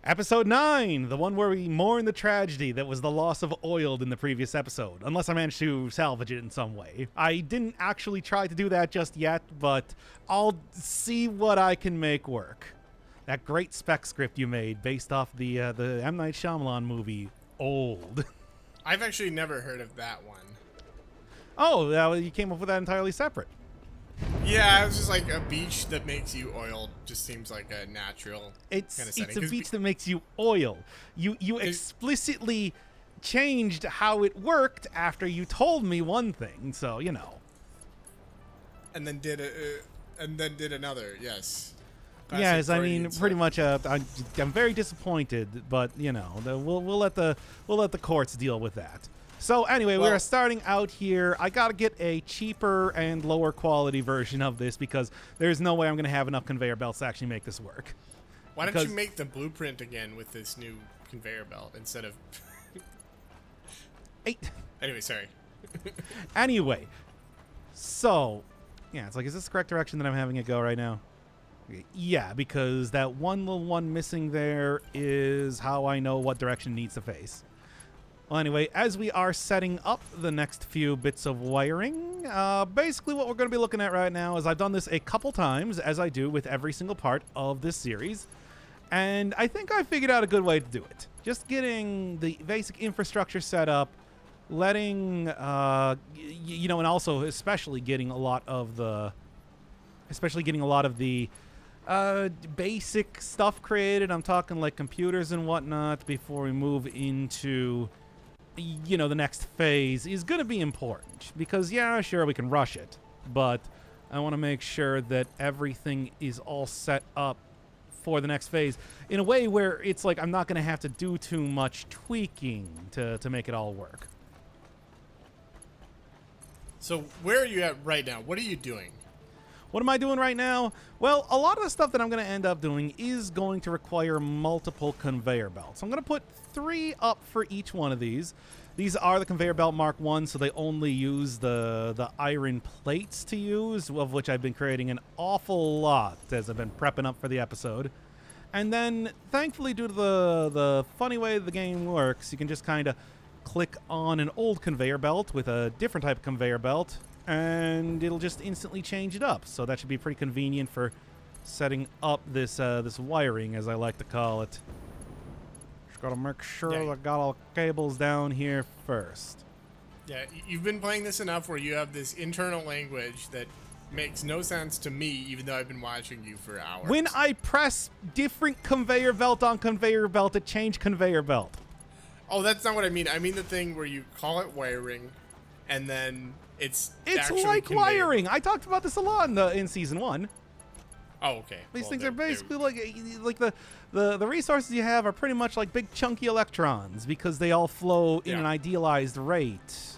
Episode 9, the one where we mourn the tragedy that was the loss of oil in the previous episode, unless I managed to salvage it in some way. I didn't actually try to do that just yet, but I'll see what I can make work. That great spec script you made based off the M. Night Shyamalan movie, Old. I've actually never heard of that one. Oh, you came up with that entirely separate. Yeah, it was just like a beach that makes you oil. Just seems like a natural kind of setting. It's a beach that makes you oil. You explicitly changed how it worked after you told me one thing, so you know. And then did another. Yes. Yes, I mean, pretty much. I'm very disappointed, but you know, we'll let the courts deal with that. So anyway, we are starting out here. I gotta get a cheaper and lower quality version of this because there's no way I'm gonna have enough conveyor belts to actually make this work. Why don't you make the blueprint again with this new conveyor belt instead of... Anyway, sorry. Anyway, so, yeah, it's like, is this the correct direction that I'm having it go right now? Yeah, because that one little one missing there is how I know what direction it needs to face. Well, anyway, as we are setting up the next few bits of wiring, basically what we're going to be looking at right now is I've done this a couple times, as I do with every single part of this series, and I think I figured out a good way to do it. Just getting the basic infrastructure set up, letting, you know, and also especially getting a lot of the, basic stuff created. I'm talking like computers and whatnot before we move into... you know, the next phase is going to be important because, yeah, sure, we can rush it, but I want to make sure that everything is all set up for the next phase in a way where it's like I'm not going to have to do too much tweaking to make it all work. So where are you at right now? What are you doing? What am I doing right now? Well, a lot of the stuff that I'm going to end up doing is going to require multiple conveyor belts. I'm going to put 3 up for each one of these. These are the conveyor belt Mark 1, so they only use the iron plates to use, of which I've been creating an awful lot as I've been prepping up for the episode. And then, thankfully, due to the funny way the game works, you can just kind of click on an old conveyor belt with a different type of conveyor belt, and it'll just instantly change it up. So that should be pretty convenient for setting up this this wiring, as I like to call it. Just gotta make sure I got all the cables down here first. Yeah, you've been playing this enough where you have this internal language that makes no sense to me, even though I've been watching you for hours. When I press different conveyor belt on conveyor belt, it changed conveyor belt. Oh, that's not what I mean. I mean the thing where you call it wiring, and then it's like wiring. I talked about this a lot in season 1. Oh, okay. These things are basically like the resources you have are pretty much like big chunky electrons because they all flow in an idealized rate.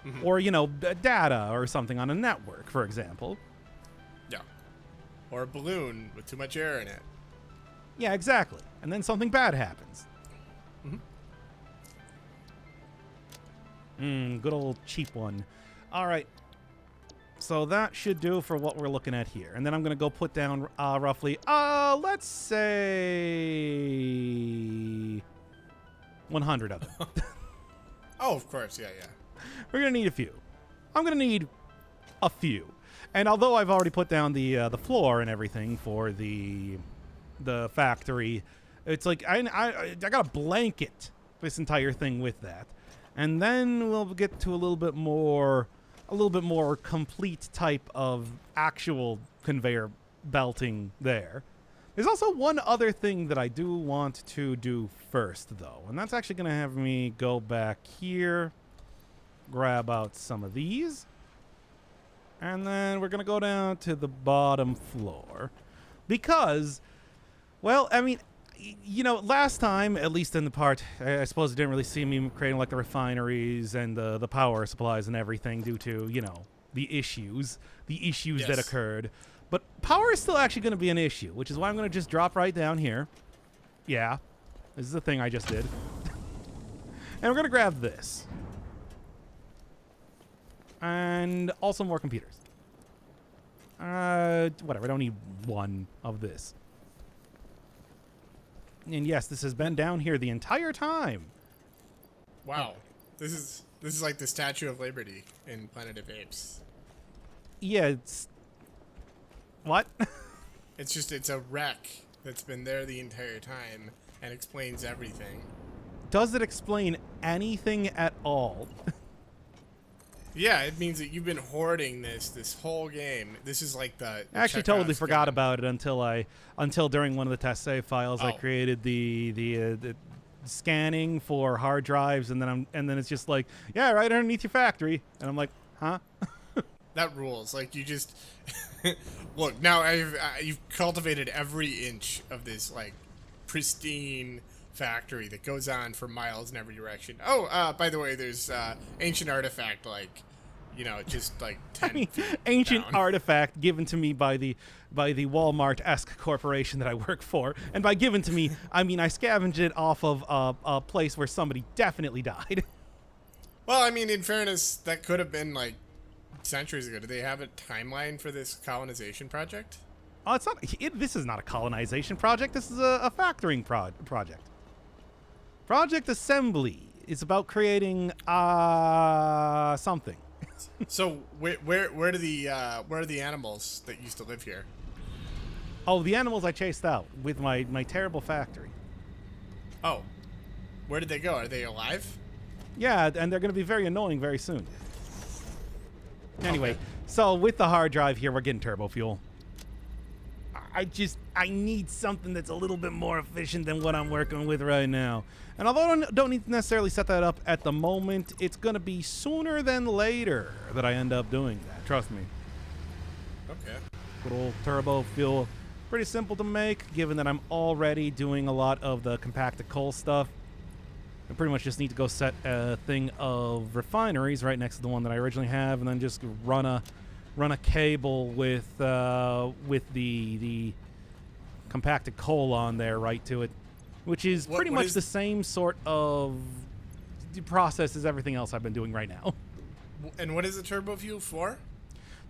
Mm-hmm. Or, you know, data or something on a network, for example. Yeah. Or a balloon with too much air in it. Yeah, exactly. And then something bad happens. Good old cheap one. All right. So that should do for what we're looking at here. And then I'm going to go put down roughly, let's say 100 of them. Oh, of course. Yeah. We're going to need a few. I'm going to need a few. And although I've already put down the floor and everything for the factory, it's like I got a blanket this entire thing with that. And then we'll get to a little bit more complete type of actual conveyor belting there. There's also one other thing that I do want to do first, though, and that's actually going to have me go back here, grab out some of these, and then we're going to go down to the bottom floor because, well, I mean, you know, last time, at least in the part, I suppose you didn't really see me creating like the refineries and the power supplies and everything due to, you know, the issues that occurred. But power is still actually going to be an issue, which is why I'm going to just drop right down here. Yeah, this is the thing I just did. And we're going to grab this. And also more computers. Whatever, I don't need one of this. And yes, this has been down here the entire time. Wow. This is like the Statue of Liberty in Planet of Apes. Yeah, it's... What? It's a wreck that's been there the entire time and explains everything. Does it explain anything at all? Yeah, it means that you've been hoarding this whole game. This is like the I actually Chekhov's totally forgot gun. about it until during one of the test save files I created the scanning for hard drives, and then it's just like, yeah, right underneath your factory, and I'm like, huh? That rules. Like, you just look now. You've cultivated every inch of this like pristine factory that goes on for miles in every direction. Oh, by the way, there's ancient artifact, like, you know, just like 10 feet ancient down. artifact given to me by the Walmart-esque corporation that I work for, and by given to me, I mean I scavenged it off of a place where somebody definitely died. Well, I mean, in fairness, that could have been like centuries ago. Do they have a timeline for this colonization project? Oh, it's not. This is not a colonization project. This is a factoring project. Project Assembly is about creating something. So where are the animals that used to live here? Oh, the animals I chased out with my terrible factory. Oh, where did they go? Are they alive? Yeah, and they're going to be very annoying very soon. Anyway, Okay. so with the hard drive here, we're getting turbo fuel. I need something that's a little bit more efficient than what I'm working with right now. And although I don't need to necessarily set that up at the moment, it's going to be sooner than later that I end up doing that. Trust me. Okay. Good old turbo fuel. Pretty simple to make, given that I'm already doing a lot of the compacted coal stuff. I pretty much just need to go set a thing of refineries right next to the one that I originally have, and then just run a cable with the compacted coal on there right to it, which is pretty much the same sort of process as everything else I've been doing right now. And what is the turbo fuel for?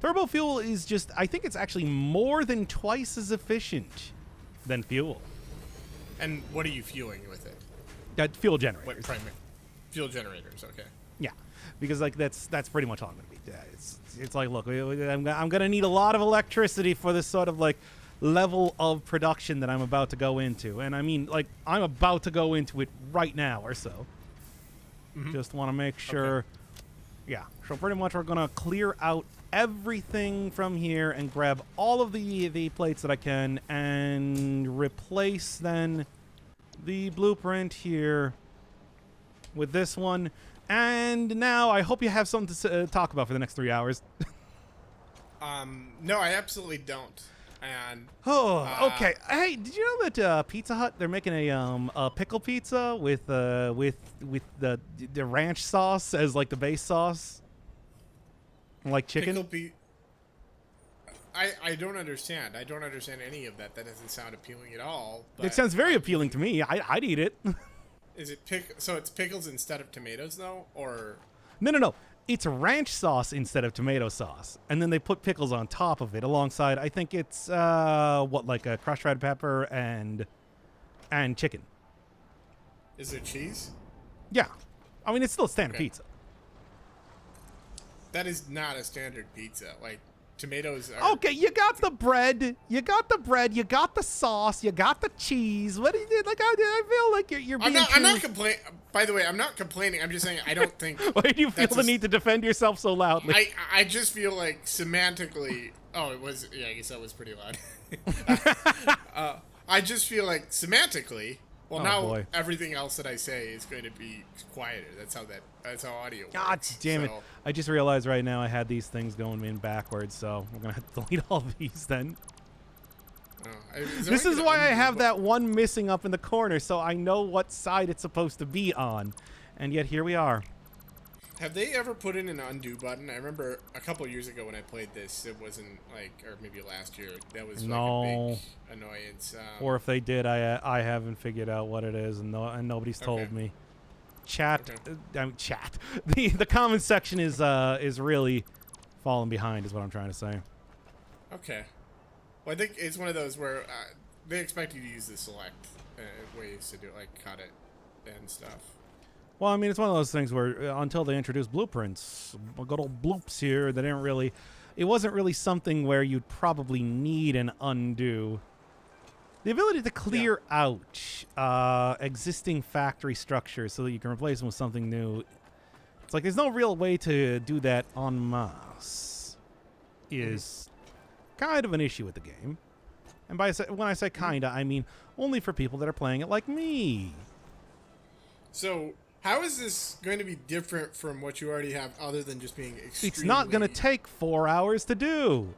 Turbo fuel is just, I think it's actually more than twice as efficient than fuel. And what are you fueling with it? Fuel generators. Fuel generators. Okay. Yeah, because like that's pretty much all I'm gonna be. It's like, look, I'm gonna need a lot of electricity for this sort of like level of production that I'm about to go into, and I mean, like, I'm about to go into it right now or so. Mm-hmm. Just want to make sure. Okay. Yeah, so pretty much we're gonna clear out everything from here and grab all of the plates that I can and replace then the blueprint here with this one. And now I hope you have something to talk about for the next 3 hours. No, I absolutely don't. And okay. Hey, did you know that Pizza Hut, they're making a pickle pizza with the ranch sauce as like the base sauce, like chicken? I don't understand. I don't understand any of that. That doesn't sound appealing at all. But It sounds very appealing to me. I'd eat it. Is it so it's pickles instead of tomatoes though, or? No. It's ranch sauce instead of tomato sauce, and then they put pickles on top of it alongside. I think it's like a crushed red pepper and chicken. Is there cheese? Yeah, I mean it's still a standard pizza. That is not a standard pizza. Like, tomatoes are... Okay, you got the bread, you got the sauce, you got the cheese. What do you like? I feel like you're being I'm not complaining. By the way, I'm not complaining. I'm just saying I don't think... Why do you feel the need to defend yourself so loudly? I just feel like semantically... Oh, it was... Yeah, I guess that was pretty loud. I just feel like semantically... Well, boy. Everything else that I say is going to be quieter. That's how audio works. God damn it. I just realized right now I had these things going in backwards, so we're going to have to delete all these then. This is why I have that one missing up in the corner, so I know what side it's supposed to be on. And yet here we are. Have they ever put in an undo button? I remember a couple years ago when I played this, it wasn't like, or maybe last year, that was like a big annoyance. Or if they did, I haven't figured out what it is, and nobody's told me. Chat. Chat. The comment section is really falling behind, is what I'm trying to say. Okay. Well, I think it's one of those where they expect you to use the select, ways to do it, like cut it and stuff. Well, I mean, it's one of those things where until they introduced blueprints, good old bloops here, they didn't really... It wasn't really something where you'd probably need an undo. The ability to clear out existing factory structures so that you can replace them with something new. It's like there's no real way to do that en masse. Is kind of an issue with the game. And when I say kinda, I mean only for people that are playing it like me. So, how is this going to be different from what you already have other than just being extremely... It's not going to take 4 hours to do.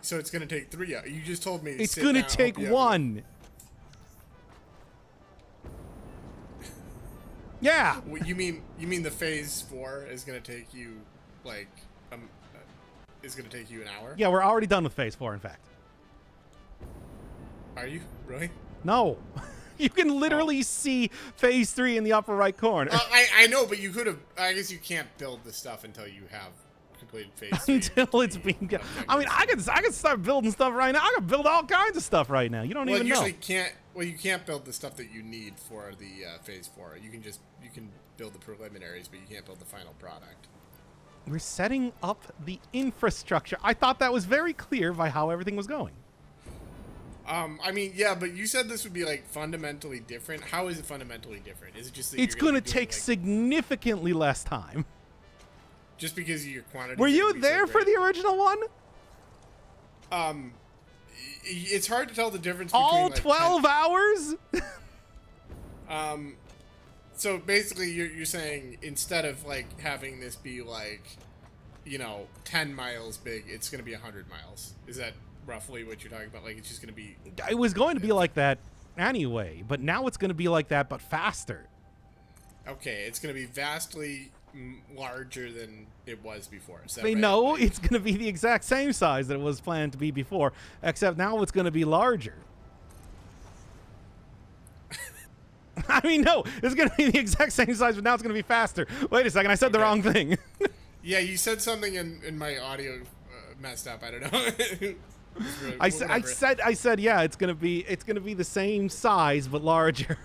So it's going to take 3 hours. You just told me it's going to take 1. Yeah. You mean the phase 4 is going to take you like is going to take you an hour? Yeah, we're already done with phase 4 in fact. Are you? Really? No. You can literally see phase 3 in the upper right corner. I know, but you could have. I guess you can't build the stuff until you have completed phase 3. Until it's being. I mean, I can start building stuff right now. I can build all kinds of stuff right now. You don't even know. You can't build the stuff that you need for the phase 4. You can build the preliminaries, but you can't build the final product. We're setting up the infrastructure. I thought that was very clear by how everything was going. I mean, yeah, but you said this would be like fundamentally different. How is it fundamentally different? Is it just that it's going to take significantly less time? Just because your quantity. Were you there for the original one? It's hard to tell the difference between all 12 hours. So basically, you're saying instead of like having this be like, 10 miles big, it's going to be 100 miles. Is that roughly what you're talking about? Like, it's just going to be... It was going to be like that anyway, but now it's going to be like that, but faster. Okay, it's going to be vastly larger than it was before. Is that right? No, it's going to be the exact same size that it was planned to be before, except now it's going to be larger. I mean, no, it's going to be the exact same size, but now it's going to be faster. Wait a second, I said the wrong thing. Yeah, you said something in my audio messed up. I don't know. I said, yeah, it's gonna be the same size but larger.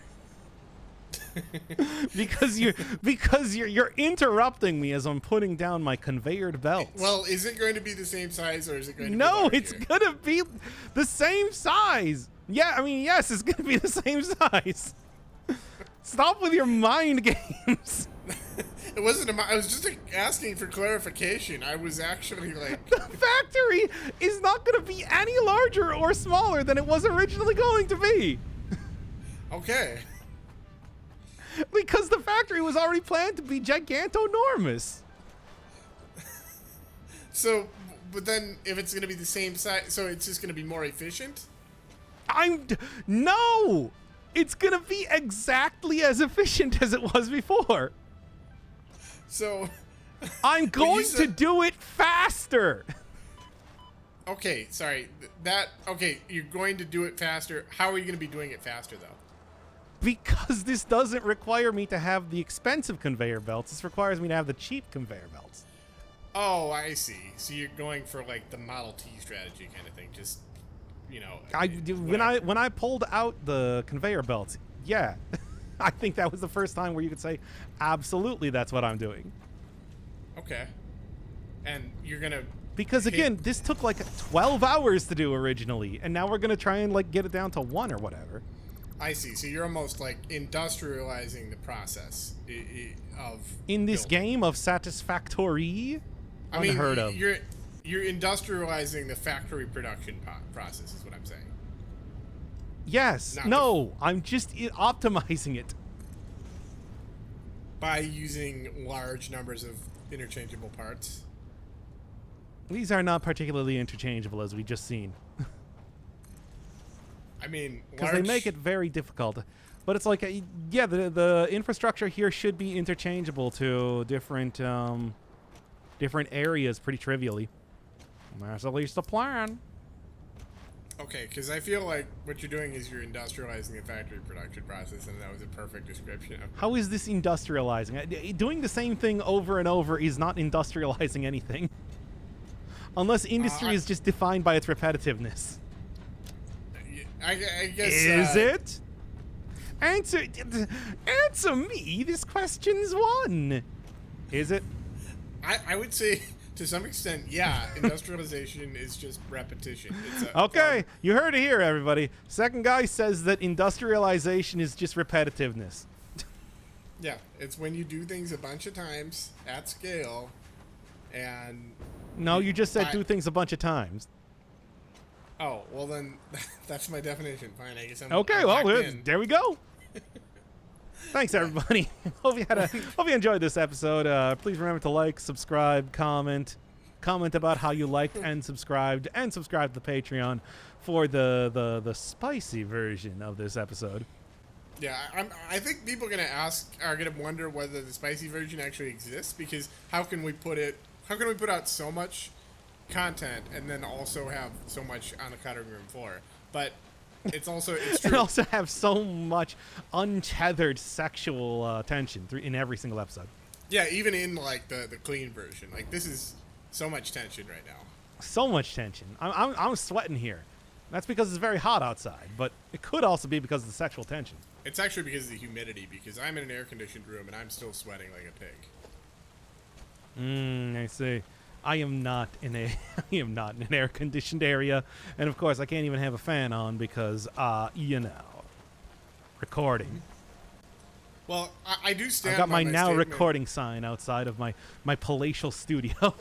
because you're interrupting me as I'm putting down my conveyored belts. Well, is it going to be the same size or is it going to be larger? No, it's gonna be the same size. Yeah, I mean, yes, it's gonna be the same size. Stop with your mind games. It wasn't. I was just asking for clarification. I was actually like... The factory is not going to be any larger or smaller than it was originally going to be. Okay. Because the factory was already planned to be gigantonormous. So, but then if it's going to be the same size, so it's just going to be more efficient? No! It's going to be exactly as efficient as it was before. So, I'm going to do it faster. Okay, sorry. Okay, you're going to do it faster. How are you going to be doing it faster, though? Because this doesn't require me to have the expensive conveyor belts. This requires me to have the cheap conveyor belts. Oh, I see. So you're going for like the Model T strategy kind of thing. Just, when I pulled out the conveyor belts, yeah. I think that was the first time where you could say, absolutely, that's what I'm doing. Okay. And you're going to... Because, again, this took like 12 hours to do originally, and now we're going to try and like get it down to 1 or whatever. I see. So you're almost like industrializing the process of... In this game of Satisfactory? Unheard of. You're industrializing the factory production process is what I'm saying. Yes. No, I'm just optimizing it. By using large numbers of interchangeable parts? These are not particularly interchangeable, as we just seen. I mean, because they make it very difficult. But it's like, yeah, the infrastructure here should be interchangeable to different areas pretty trivially. That's at least the plan. Okay, because I feel like what you're doing is you're industrializing the factory production process, and that was a perfect description of... How is this industrializing? Doing the same thing over and over is not industrializing anything. Unless industry is just defined by its repetitiveness. I guess. Is it? Answer me. This question's one. Is it? I would say to some extent, yeah. Industrialization is just repetition. Okay, you heard it here, everybody. Second guy says that industrialization is just repetitiveness. Yeah, it's when you do things a bunch of times at scale, and. No, you just said do things a bunch of times. Oh, well then, that's my definition. Fine, I guess I'm Okay, I'm well, locked in. there we go. Thanks, everybody. hope you enjoyed this episode. Please remember to like, subscribe, comment about how you liked and subscribed to the Patreon for the spicy version of this episode. Yeah, I think people are gonna wonder whether the spicy version actually exists, because how can we put out so much content and then also have so much on the cutting room floor? But it's true. And also have so much untethered sexual tension in every single episode. Yeah, even in like the clean version, like this is so much tension right now. So much tension. I'm sweating here. That's because it's very hot outside, but it could also be because of the sexual tension. It's actually because of the humidity, because I'm in an air-conditioned room and I'm still sweating like a pig. I see. I am not in an air-conditioned area, and of course I can't even have a fan on because, recording. Well, I do stand. I've got my now statement. recording sign outside of my palatial studio.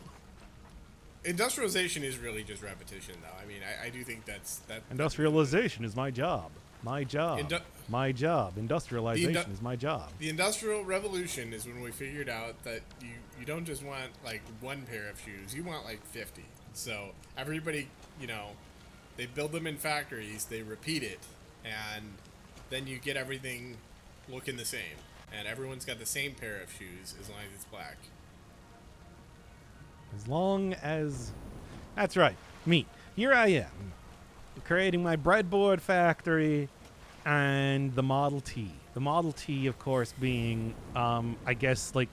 Industrialization is really just repetition, though. I mean, I do think that. Industrialization is my job. My job. My job. Industrialization is my job. The Industrial Revolution is when we figured out that you don't just want like one pair of shoes, you want like 50. So everybody, they build them in factories, they repeat it, and then you get everything looking the same. And everyone's got the same pair of shoes as long as it's black. As long as... That's right. Me. Here I am. Creating my breadboard factory and the Model T. The Model T, of course, being, I guess, like,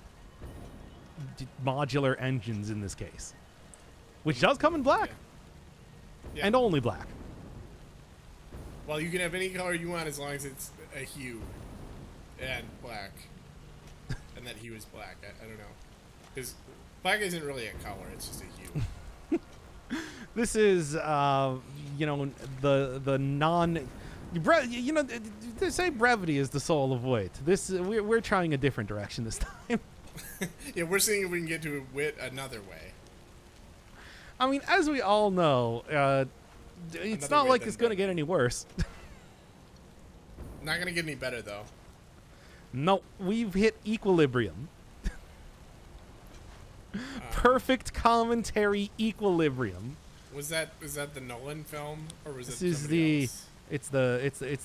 modular engines in this case. Which does come in black. Yeah. And only black. Well, you can have any color you want as long as it's a hue and black. And that hue is black. I don't know. Because black isn't really a color, it's just a hue. This is, the non... they say brevity is the soul of wit. We're trying a different direction this time. Yeah, we're seeing if we can get to wit another way. I mean, as we all know, it's not like it's going to get any worse. Not going to get any better, though. No, we've hit equilibrium. Perfect commentary equilibrium. Was that the Nolan film, or was This it is somebody else? It's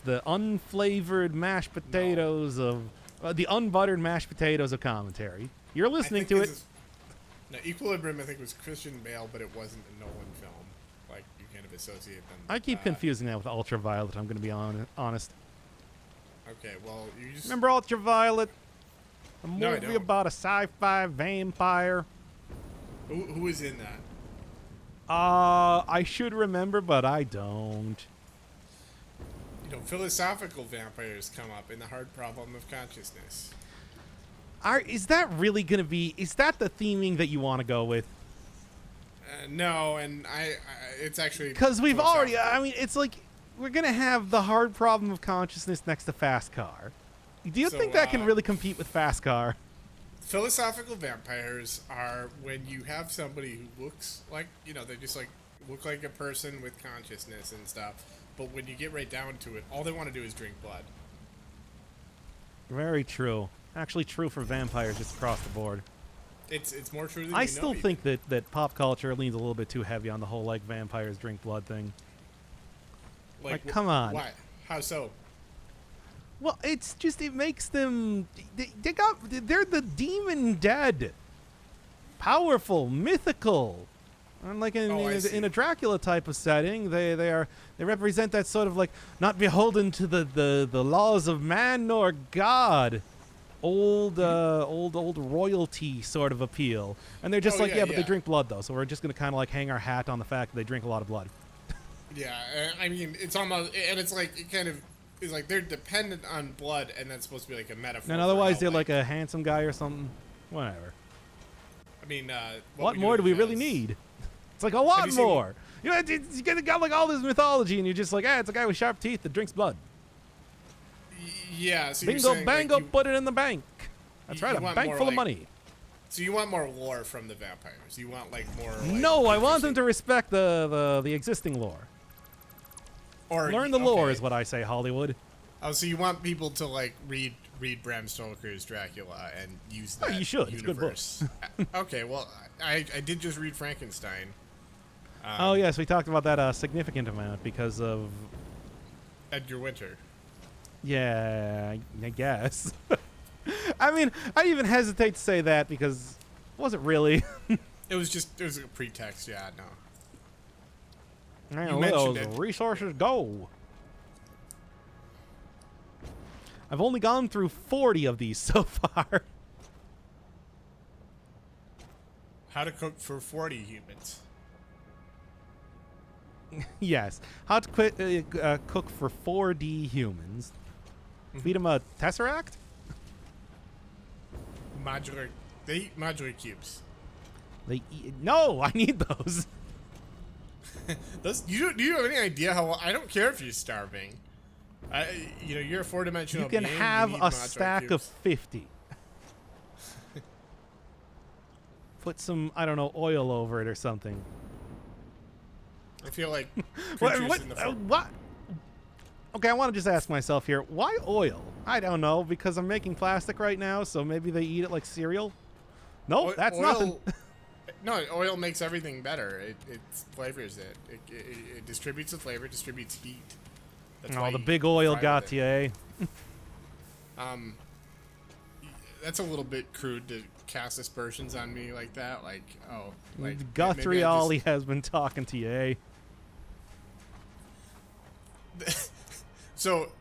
the unflavored mashed potatoes of the unbuttered mashed potatoes of commentary. You're listening to it. No, Equilibrium, I think, was Christian Bale, but it wasn't a Nolan film. Like, you kind of associate them. I keep confusing that with Ultraviolet. I'm going to be honest. Okay, well, you just Remember Ultraviolet? A No, I movie don't. about a sci-fi vampire. who is in that? I should remember, but I don't. Philosophical vampires come up in The Hard Problem of Consciousness. Is that really going to be... Is that the theming that you want to go with? No, and it's actually... Because we've already... philosophical. I mean, it's like... We're going to have The Hard Problem of Consciousness next to Fast Car. Do you So, think that can really compete with Fast Car? Philosophical vampires are when you have somebody who looks like, they just like look like a person with consciousness and stuff. But when you get right down to it, all they want to do is drink blood. Very true. Actually true for vampires just across the board. It's more true than I you still know, think that pop culture leans a little bit too heavy on the whole, like, vampires drink blood thing. Like, come on. Why? How so? Well, it's just, it makes them... They're the demon dead. Powerful, mythical. And like in a Dracula type of setting, they represent that sort of like not beholden to the laws of man nor God, old royalty sort of appeal. And they're just but they drink blood though, so we're just gonna kind of like hang our hat on the fact that they drink a lot of blood. Yeah, I mean, it's almost, and it's like, it kind of is like they're dependent on blood, and that's supposed to be like a metaphor. And for otherwise, how, they're like a handsome guy or something. Whatever. I mean, What more do we really need? It's like a lot more. You know, you got like all this mythology, and you're just like, it's a guy with sharp teeth that drinks blood. Yeah, so Bingo, you're saying, bango, like, put it in the bank. That's right, a want bank more, full of like, money. So you want more lore from the vampires. You want like more. Like, No, I want them interesting- to respect the existing lore. or Learn the lore okay. is what I say, Hollywood. Oh, so you want people to like read Bram Stoker's Dracula and use that you should. It's a good book. universe. Okay, well, I did just read Frankenstein. Oh yes, we talked about that a significant amount because of Edgar Winter. yeah, I guess. I mean, I even hesitate to say that because it wasn't really. It was a pretext. Yeah, no. Man, mentioned those it. resources go. I've only gone through 40 of these so far. How to cook for 40 humans. Yes. How to cook for 4D humans. Feed them a Tesseract? They eat modular cubes. No, I need those. Do you have any idea how? I don't care if you're starving. You're a four-dimensional. You can being, have you need a modular stack of cubes. 50. Put some, I don't know, oil over it or something. I feel like What? creatures in the What? Okay, I want to just ask myself here, why oil? I don't know, because I'm making plastic right now, so maybe they eat it like cereal? Nope, that's oil, nothing. No, oil makes everything better. It flavors it. It distributes the flavor, distributes heat. That's why Oh, the you big oil fry got with you, eh? That's a little bit crude to cast aspersions on me like that. Like, oh, like Guthrie maybe I Ollie has been talking to you, eh? So,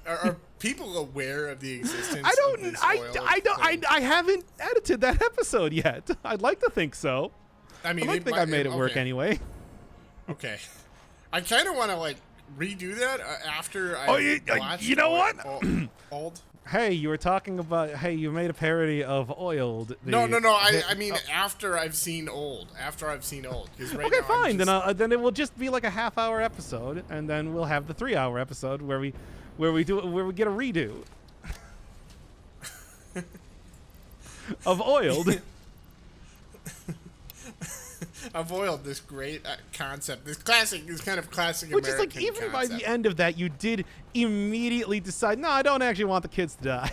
are people aware of the existence? I don't. Of this I oil don't. thing? I haven't edited that episode yet. I'd like to think so. I mean, I don't think I made it work okay. anyway. Okay, I kind of want to like redo that after I watched. you know what? Old. Hey, you were talking about. Hey, you made a parody of Oiled. No. I mean, after I've seen Old. After I've seen Old. Right Okay, now, fine. Then it will just be like a half-hour episode, and then we'll have the 3-hour episode where we get a redo of Oiled. I've oiled this great concept. This kind of classic Which is American like, even by concept. the end of that, you did immediately decide, no, I don't actually want the kids to die.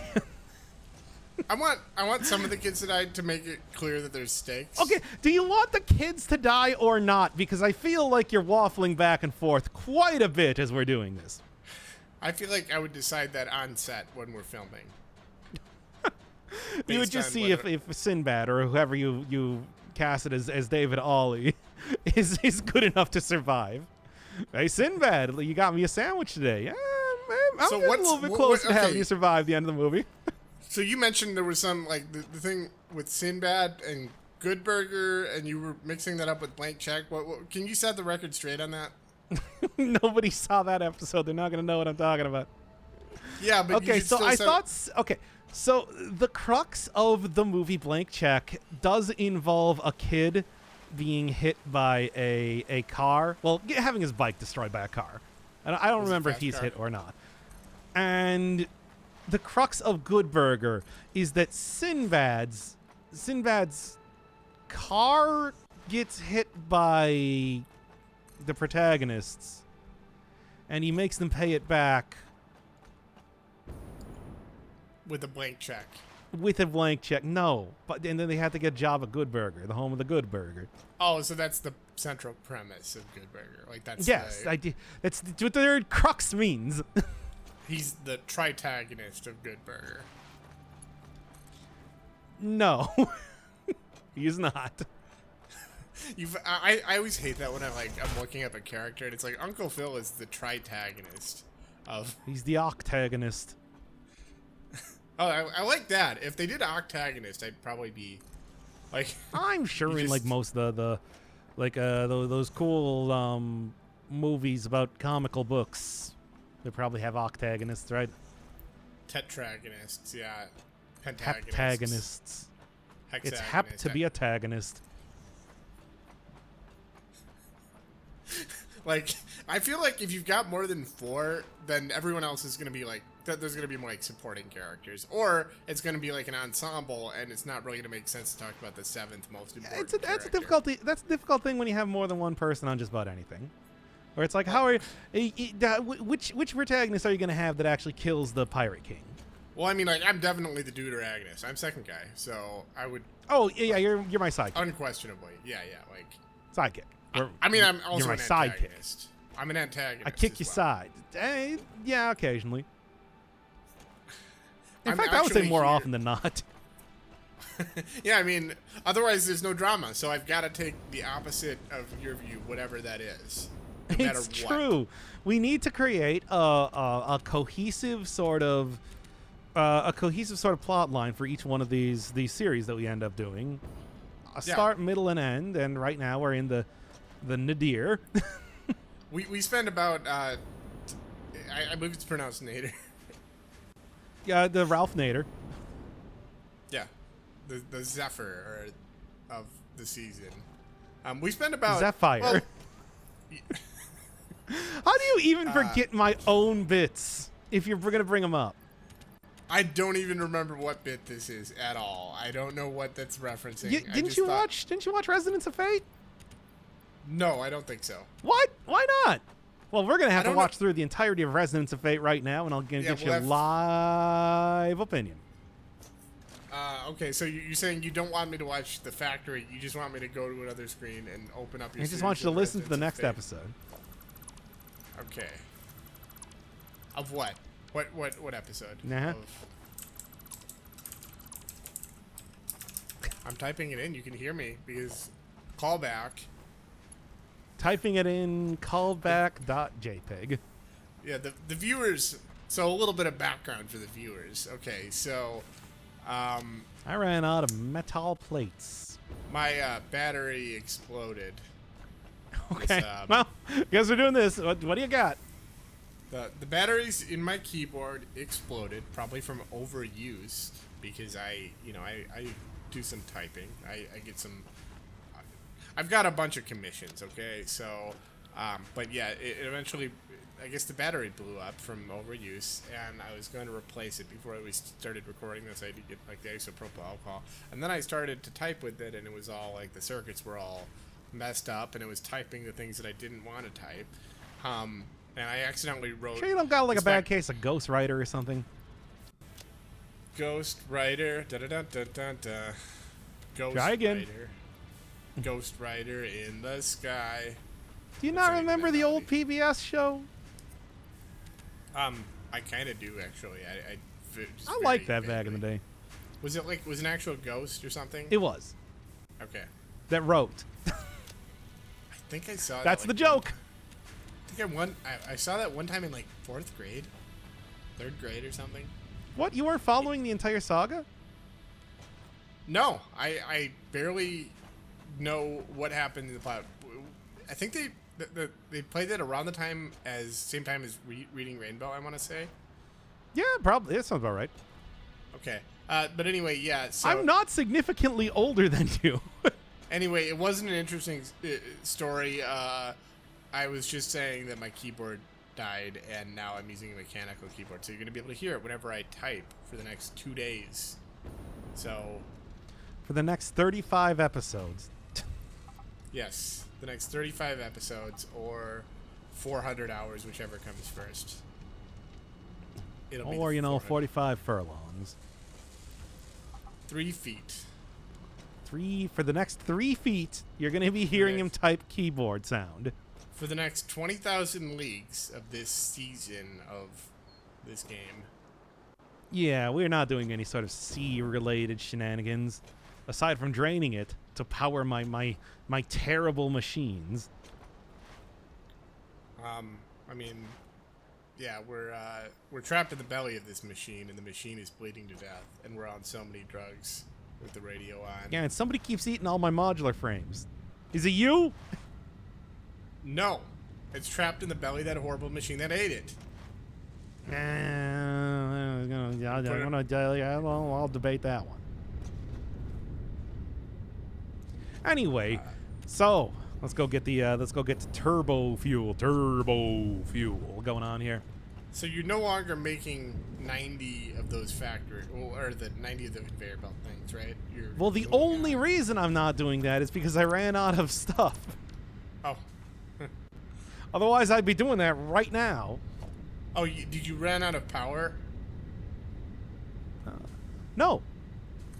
I want some of the kids to die to make it clear that there's stakes. Okay, do you want the kids to die or not? Because I feel like you're waffling back and forth quite a bit as we're doing this. I feel like I would decide that on set when we're filming. You would Based just on see whether- if Sinbad or whoever you casted as David Ollie is good enough to survive. Hey, Sinbad, you got me a sandwich today. Yeah, I'm So getting a what's- little bit what- closer to having okay. you survive the end of the movie. So you mentioned there was some like the thing with Sinbad and Good Burger, and you were mixing that up with Blank Check. What can you set the record straight on that? Nobody saw that episode. They're not going to know what I'm talking about. Yeah, but you Okay, should so still I set- thought. Okay, so the crux of the movie Blank Check does involve a kid being hit by a car. Well, having his bike destroyed by a car. And I don't Was it a remember if fast he's car? hit or not. And the crux of Good Burger is that Sinbad's car gets hit by the protagonists, and he makes them pay it back with a blank check. with a blank check. No, and then they had to get a job at Good Burger, the home of the Good Burger. Oh, so that's the central premise of Good Burger. Like that's Yes, that's what the word crux means. he's the tritagonist of Good Burger. No, he's not. I always hate that when I'm looking up a character and it's like Uncle Phil is the tritagonist of. He's the octagonist. Oh, I like that. If they did octagonist, I'd probably be like. I'm sure You in like just- most of the like those cool movies about comical books. They probably have octagonists, right? Tetragonists, yeah. Pentagonists. Heptagonists. It's hep to be a tagonist. Like, I feel like if you've got more than 4, then everyone else is going to be like, there's going to be more like supporting characters. Or it's going to be like an ensemble, and it's not really going to make sense to talk about the 7th most important character. That's a difficult thing when you have more than one person on just about anything. Where it's like, which protagonist are you going to have that actually kills the Pirate King? Well, I mean, like, I'm definitely the deuteragonist. I'm second guy, so I would... Oh, yeah, you're my sidekick. Unquestionably. Yeah, like... Sidekick. I'm also my an sidekick. antagonist. I'm an antagonist. I kick your side. Yeah, occasionally. In fact, I would say more often than not. Yeah, I mean, otherwise there's no drama, so I've got to take the opposite of your view, whatever that is. No matter It's what. true. We need to create a cohesive sort of plot line for each one of these series that we end up doing. A start, middle, and end. And right now we're in the nadir. we spend about I believe it's pronounced Nader. Yeah, the Ralph Nader. Yeah, the Zephyr of the season. We spend about Zephyr. Well, How do you even forget my own bits if you're gonna bring them up? I don't even remember what bit this is at all. I don't know what that's referencing. Didn't you watch Residence of Fate? No, I don't think so. What? Why not? Well, we're gonna have to watch through the entirety of Residence of Fate right now, and I'll give you a live opinion. Okay, so you're saying you don't want me to watch The Factory, you just want me to go to another screen and open up your I just want you to listen to the next episode. Okay. Of what? What episode? Nah. I'm typing it in, you can hear me, because callback. Typing it in callback.jpg. Yeah, the viewers, so a little bit of background for the viewers. Okay, so I ran out of metal plates. my battery exploded. Okay. Well, guess we're doing this. What do you got? The batteries in my keyboard exploded, probably from overuse, because I do some typing. I get some. I've got a bunch of commissions. Okay, so, but yeah, it eventually, I guess the battery blew up from overuse, and I was going to replace it before we started recording this. I had to get like the isopropyl alcohol, and then I started to type with it, and it was all like the circuits were all messed up, and it was typing the things that I didn't want to type. And I accidentally wrote. Sure, you don't got like a bad case of Ghost Rider or something? Ghost Rider, da da da da da da. Ghost Try again. Rider. Ghost Rider in the sky. Do you not remember the old PBS show? I kind of do actually. I liked that back in the day. Was it like an actual ghost or something? It was. Okay. That wrote. I think I saw. That's that, the joke. I saw that one time in like 4th grade, 3rd grade or something. What? You weren't following the entire saga? No, I barely know what happened in the plot. I think they played it around the same time as Reading Rainbow, I want to say. Yeah, probably. That sounds about right. Okay. But anyway, yeah. So I'm not significantly older than you. Anyway, it wasn't an interesting story. I was just saying that my keyboard died, and now I'm using a mechanical keyboard. So you're going to be able to hear it whenever I type for the next 2 days. So... For the next 35 episodes. Yes, the next 35 episodes, or 400 hours, whichever comes first. Or, 45 furlongs. 3 feet. For the next 3 feet, you're going to be hearing him type keyboard sound. For the next 20,000 leagues of this season of this game. Yeah, we're not doing any sort of sea-related shenanigans, aside from draining it to power my terrible machines. I mean, yeah, we're trapped in the belly of this machine, and the machine is bleeding to death, and we're on so many drugs with the radio on. Yeah, and somebody keeps eating all my modular frames. Is it you? No. It's trapped in the belly of that horrible machine that ate it. I'll debate that one. Anyway, so let's go get the turbo fuel going on here. So you're no longer making 90 of those factory, or the 90 of the conveyor belt things, right? Well, the only reason I'm not doing that is because I ran out of stuff. Oh. Otherwise, I'd be doing that right now. Oh, did you run out of power? No,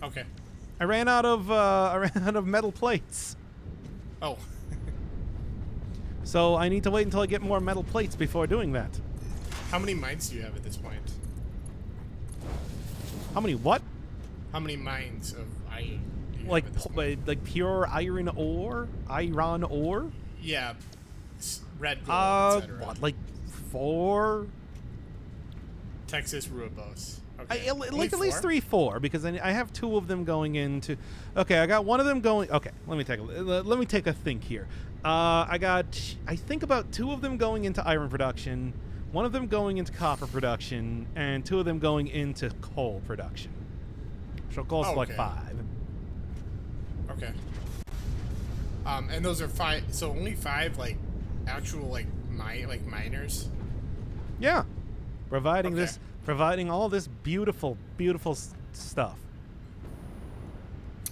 Okay. I ran out of metal plates. Oh. So I need to wait until I get more metal plates before doing that. How many mines do you have at this point? How many what? How many mines of iron do you Like have at this point? like pure iron ore? Iron ore? Yeah. Red gold, etc. What, like 4? Texas Ruibos. Okay. Like at least 3, 4, because I have 2 of them going into. Okay, I got one of them going. Okay, let me take a think here. I think about 2 of them going into iron production, 1 of them going into copper production, and 2 of them going into coal production. So coal's like 5. Okay. And those are 5. So only 5 like actual like miners. Yeah, providing all this beautiful stuff.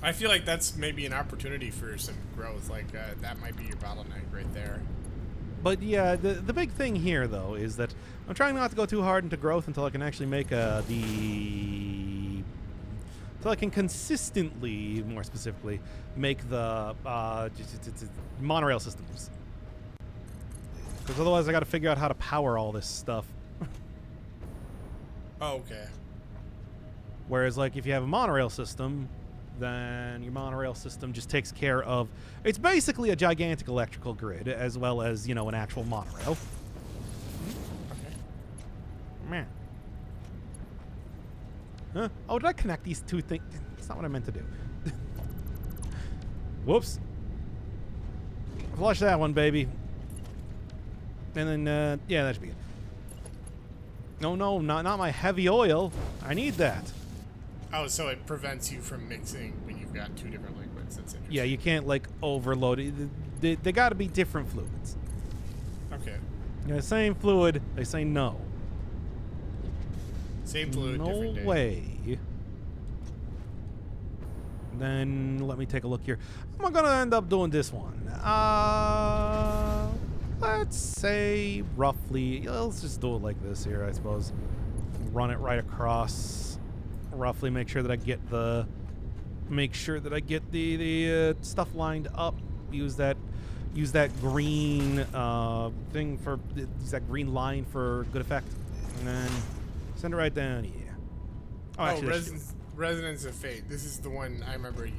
I feel like that's maybe an opportunity for some growth. Like that might be your bottleneck right there. But yeah, the big thing here though is that I'm trying not to go too hard into growth until I can actually make until I can consistently, more specifically, make the monorail systems. Because otherwise I got to figure out how to power all this stuff. Oh, okay. Whereas, like, if you have a monorail system, then your monorail system just takes care of. It's basically a gigantic electrical grid, as well as, an actual monorail. Okay. Man. Huh? Oh, did I connect these 2 things? That's not what I meant to do. Whoops. Flush that one, baby. And then, yeah, that should be it. No, not my heavy oil. I need that. Oh, so it prevents you from mixing when you've got 2 different liquids. That's interesting. Yeah, you can't, like, overload it. They got to be different fluids. Okay. Same fluid, they say no. Same fluid, different day. No way. Then let me take a look here. I'm gonna end up doing this one. Let's say roughly. Let's just do it like this here, I suppose. Run it right across. Roughly, make sure that I get the stuff lined up. Use that green thing for use that green line for good effect, and then send it right down here. Resonance of Fate. This is the one I remember.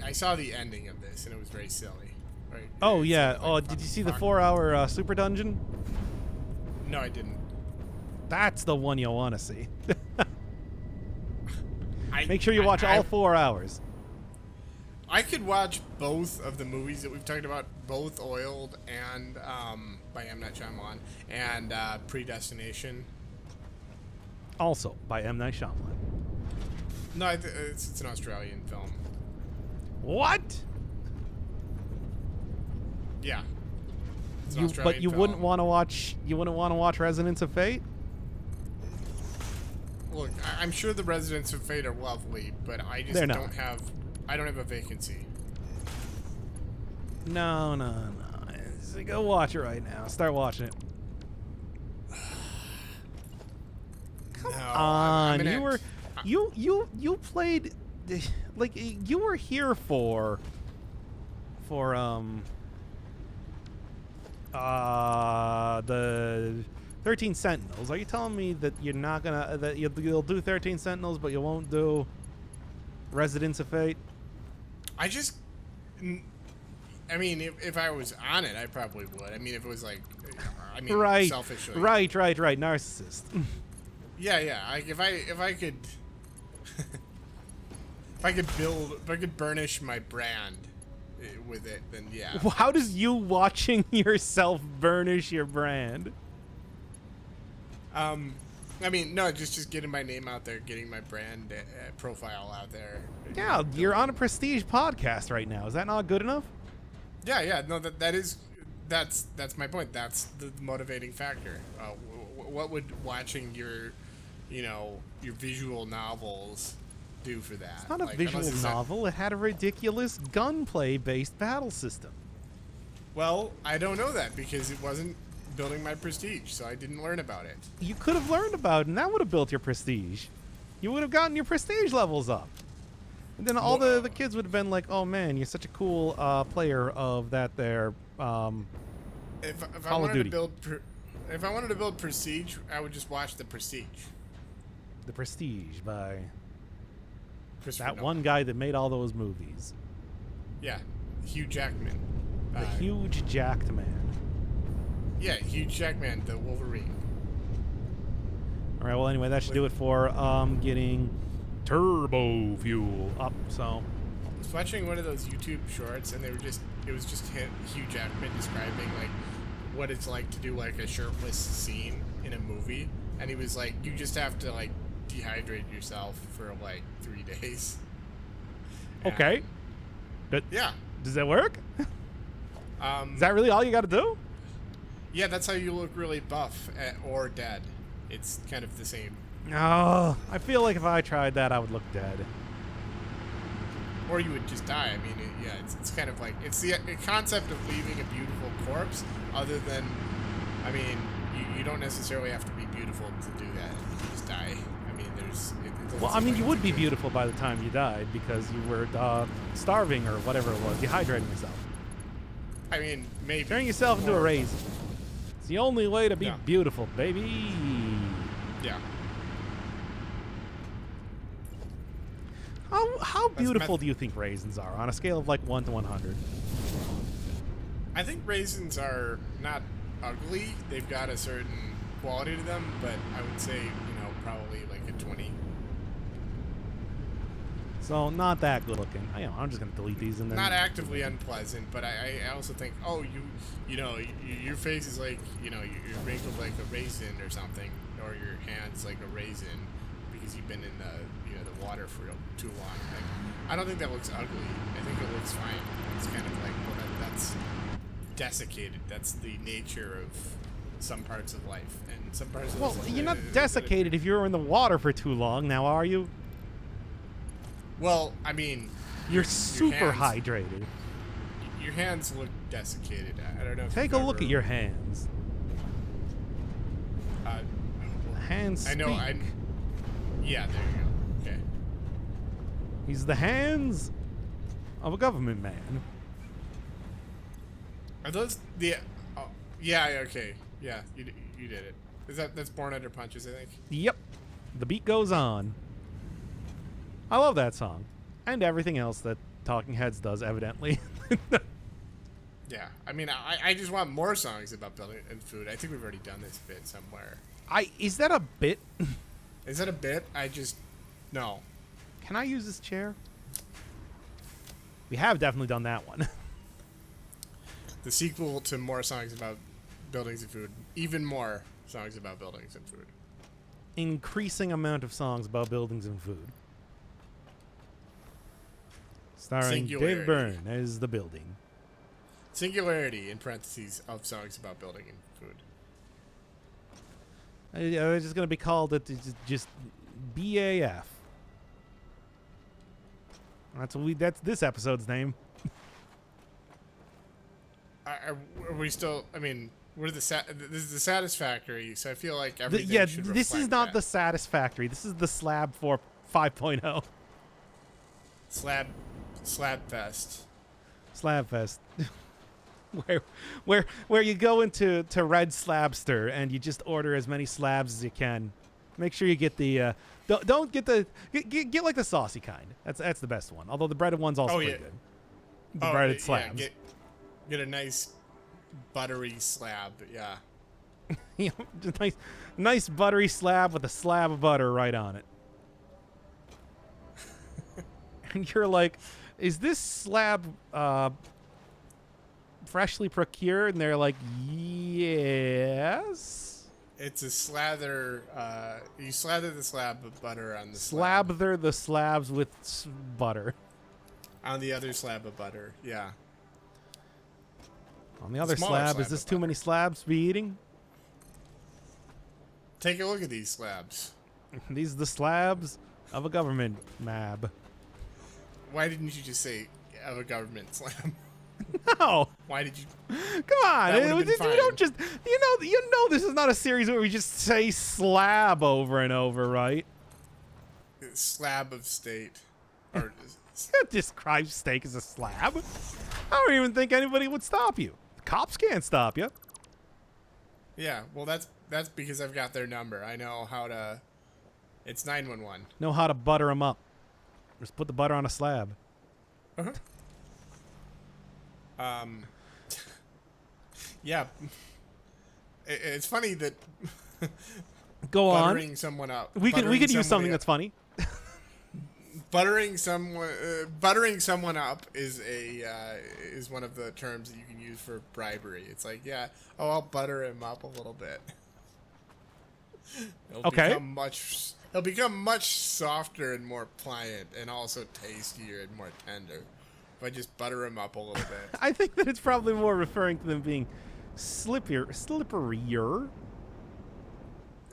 I saw the ending of this, and it was very silly. Right? Oh yeah. Did you see the 4-hour super dungeon? No, I didn't. That's the one you'll want to see. Make sure you watch all 4 hours. I could watch both of the movies that we've talked about, both Oiled and by M. Night Shyamalan, and Predestination. Also by M. Night Shyamalan. No, it's an Australian film. What? Yeah. But you wouldn't want to watch. You wouldn't want to watch Resonance of Fate. Look, I'm sure the Residents of Fate are lovely, but I just don't have. I don't have a vacancy. No. So go watch it right now. Start watching it. Come on, you played, like, you were here for the 13 Sentinels. Are you telling me that you're not gonna you'll do 13 Sentinels, but you won't do Residents of Fate? I mean, if I was on it, I probably would. I mean, if it was like, right, selfishly. Right, narcissist. Yeah. If I could, if I could burnish my brand, with it, then yeah. How does you watching yourself burnish your brand? I mean, no, just getting my name out there, getting my brand profile out there. Yeah, you're on a prestige podcast right now. Is that not good enough? Yeah, no, that's my point. That's the motivating factor. What would watching your visual novels do for that? It's not a visual novel. It had a ridiculous gunplay-based battle system. Well, I don't know that because it wasn't building my prestige, so I didn't learn about it. You could have learned about it, and that would have built your prestige. You would have gotten your prestige levels up. And then all the kids would have been like, oh man, you're such a cool player of that there If I Call of wanted Duty. to build if I wanted to build prestige, I would just watch The Prestige. The Prestige by Christopher that Nolan. one guy that made all those movies. Yeah, Hugh Jackman. The huge jacked man. Yeah, Hugh Jackman, the Wolverine. All right, well anyway, that should do it for getting turbo fuel up, so. I was watching one of those YouTube shorts, and it was just Hugh Jackman describing like what it's like to do like a shirtless scene in a movie, and he was like, you just have to like dehydrate yourself for like 3 days. Okay. But Yeah. does that work? Is that really all you got to do? Yeah, that's how you look really buff or dead. It's kind of the same. Oh, I feel like if I tried that, I would look dead. Or you would just die. I mean, it's kind of like, it's the concept of leaving a beautiful corpse, other than, I mean, you don't necessarily have to be beautiful to do that. You can just die. I mean, Well, I mean, you would be beautiful by the time you died because you were starving or whatever it was, dehydrating yourself. I mean, maybe. Turning yourself into a raisin. It's the only way to be Yeah. beautiful, baby. Yeah. How beautiful do you think raisins are on a scale of like 1 to 100? I think raisins are not ugly. They've got a certain quality to them, but I would say, probably like a 20. So not that good looking. I'm just gonna delete these and then. Not actively unpleasant, but I also think, your face is like, you're wrinkled like a raisin or something, or your hand's like a raisin because you've been in the water for too long. Like, I don't think that looks ugly. I think it looks fine. It's kind of like, well, that's desiccated. That's the nature of some parts of life, and some parts of Well, you're not desiccated if you're in the water for too long. Now, are you? Well, I mean, You're super hands- hydrated. Your hands look desiccated. I don't know. If Take you've a look ever- at your hands. Hands I know. speak. Yeah, there you go. Okay. He's the hands of a government man. Are those the? Oh, yeah. Okay. Yeah. You did it. That's Born Under Punches, I think. Yep. The beat goes on. I love that song. And everything else that Talking Heads does, evidently. Yeah. I mean, I just want more songs about building and food. I think we've already done this bit somewhere. Is that a bit? Is that a bit? No. Can I use this chair? We have definitely done that one. The sequel to more songs about buildings and food. Even more songs about buildings and food. Increasing amount of songs about buildings and food. Starring Dave Singularity. Byrne as the building. Singularity, in parentheses, of songs about building and food. It's just going to be called just BAF. That's this episode's name. Are we still? I mean, this is the Satisfactory, so I feel like everything should this is reflect not that. the Satisfactory. This is the Slab 5.0. Slabfest. Slabfest. where you go into Red Slabster and you just order as many slabs as you can. Make sure you get the don't get the get like the saucy kind. That's the best one. Although the breaded one's also pretty good. The breaded slabs. Yeah, get a nice buttery slab. Yeah. You know, just nice buttery slab with a slab of butter right on it. And you're like, is this slab freshly procured, and they're like, yes. It's a slather. You slather the slab of butter on the slab. Slabther the slabs with butter. On the other slab of butter, yeah. On the other Smaller slab, slab is this of too butter. many slabs to be eating? Take a look at these slabs. These are the slabs of a government mab. Why didn't you just say of a government slab? No. Why did you? Come on. That would've been You fine. don't just, you know this is not a series where we just say slab over and over, right? Slab of state. Or, Describe steak as a slab. I don't even think anybody would stop you. The cops can't stop you. yeah, well, that's because I've got their number. I know how to. It's 911. Know how to butter them up. Just put the butter on a slab. Uh-huh. Yeah. It's funny that Go on. buttering someone up. We could use something somebody that's funny. buttering someone up is is one of the terms that you can use for bribery. It's like, yeah, I'll butter him up a little bit. Okay. He'll become much softer and more pliant, and also tastier and more tender if I just butter him up a little bit. I think that it's probably more referring to them being slipperier,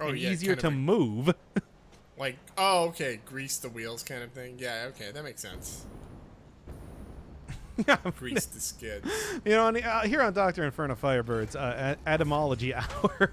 Oh and yeah, easier kind to of move. like, oh, okay, grease the wheels kind of thing. Yeah, okay, that makes sense. Grease the skids. You know, here on Dr. Inferno Firebirds, Etymology Hour,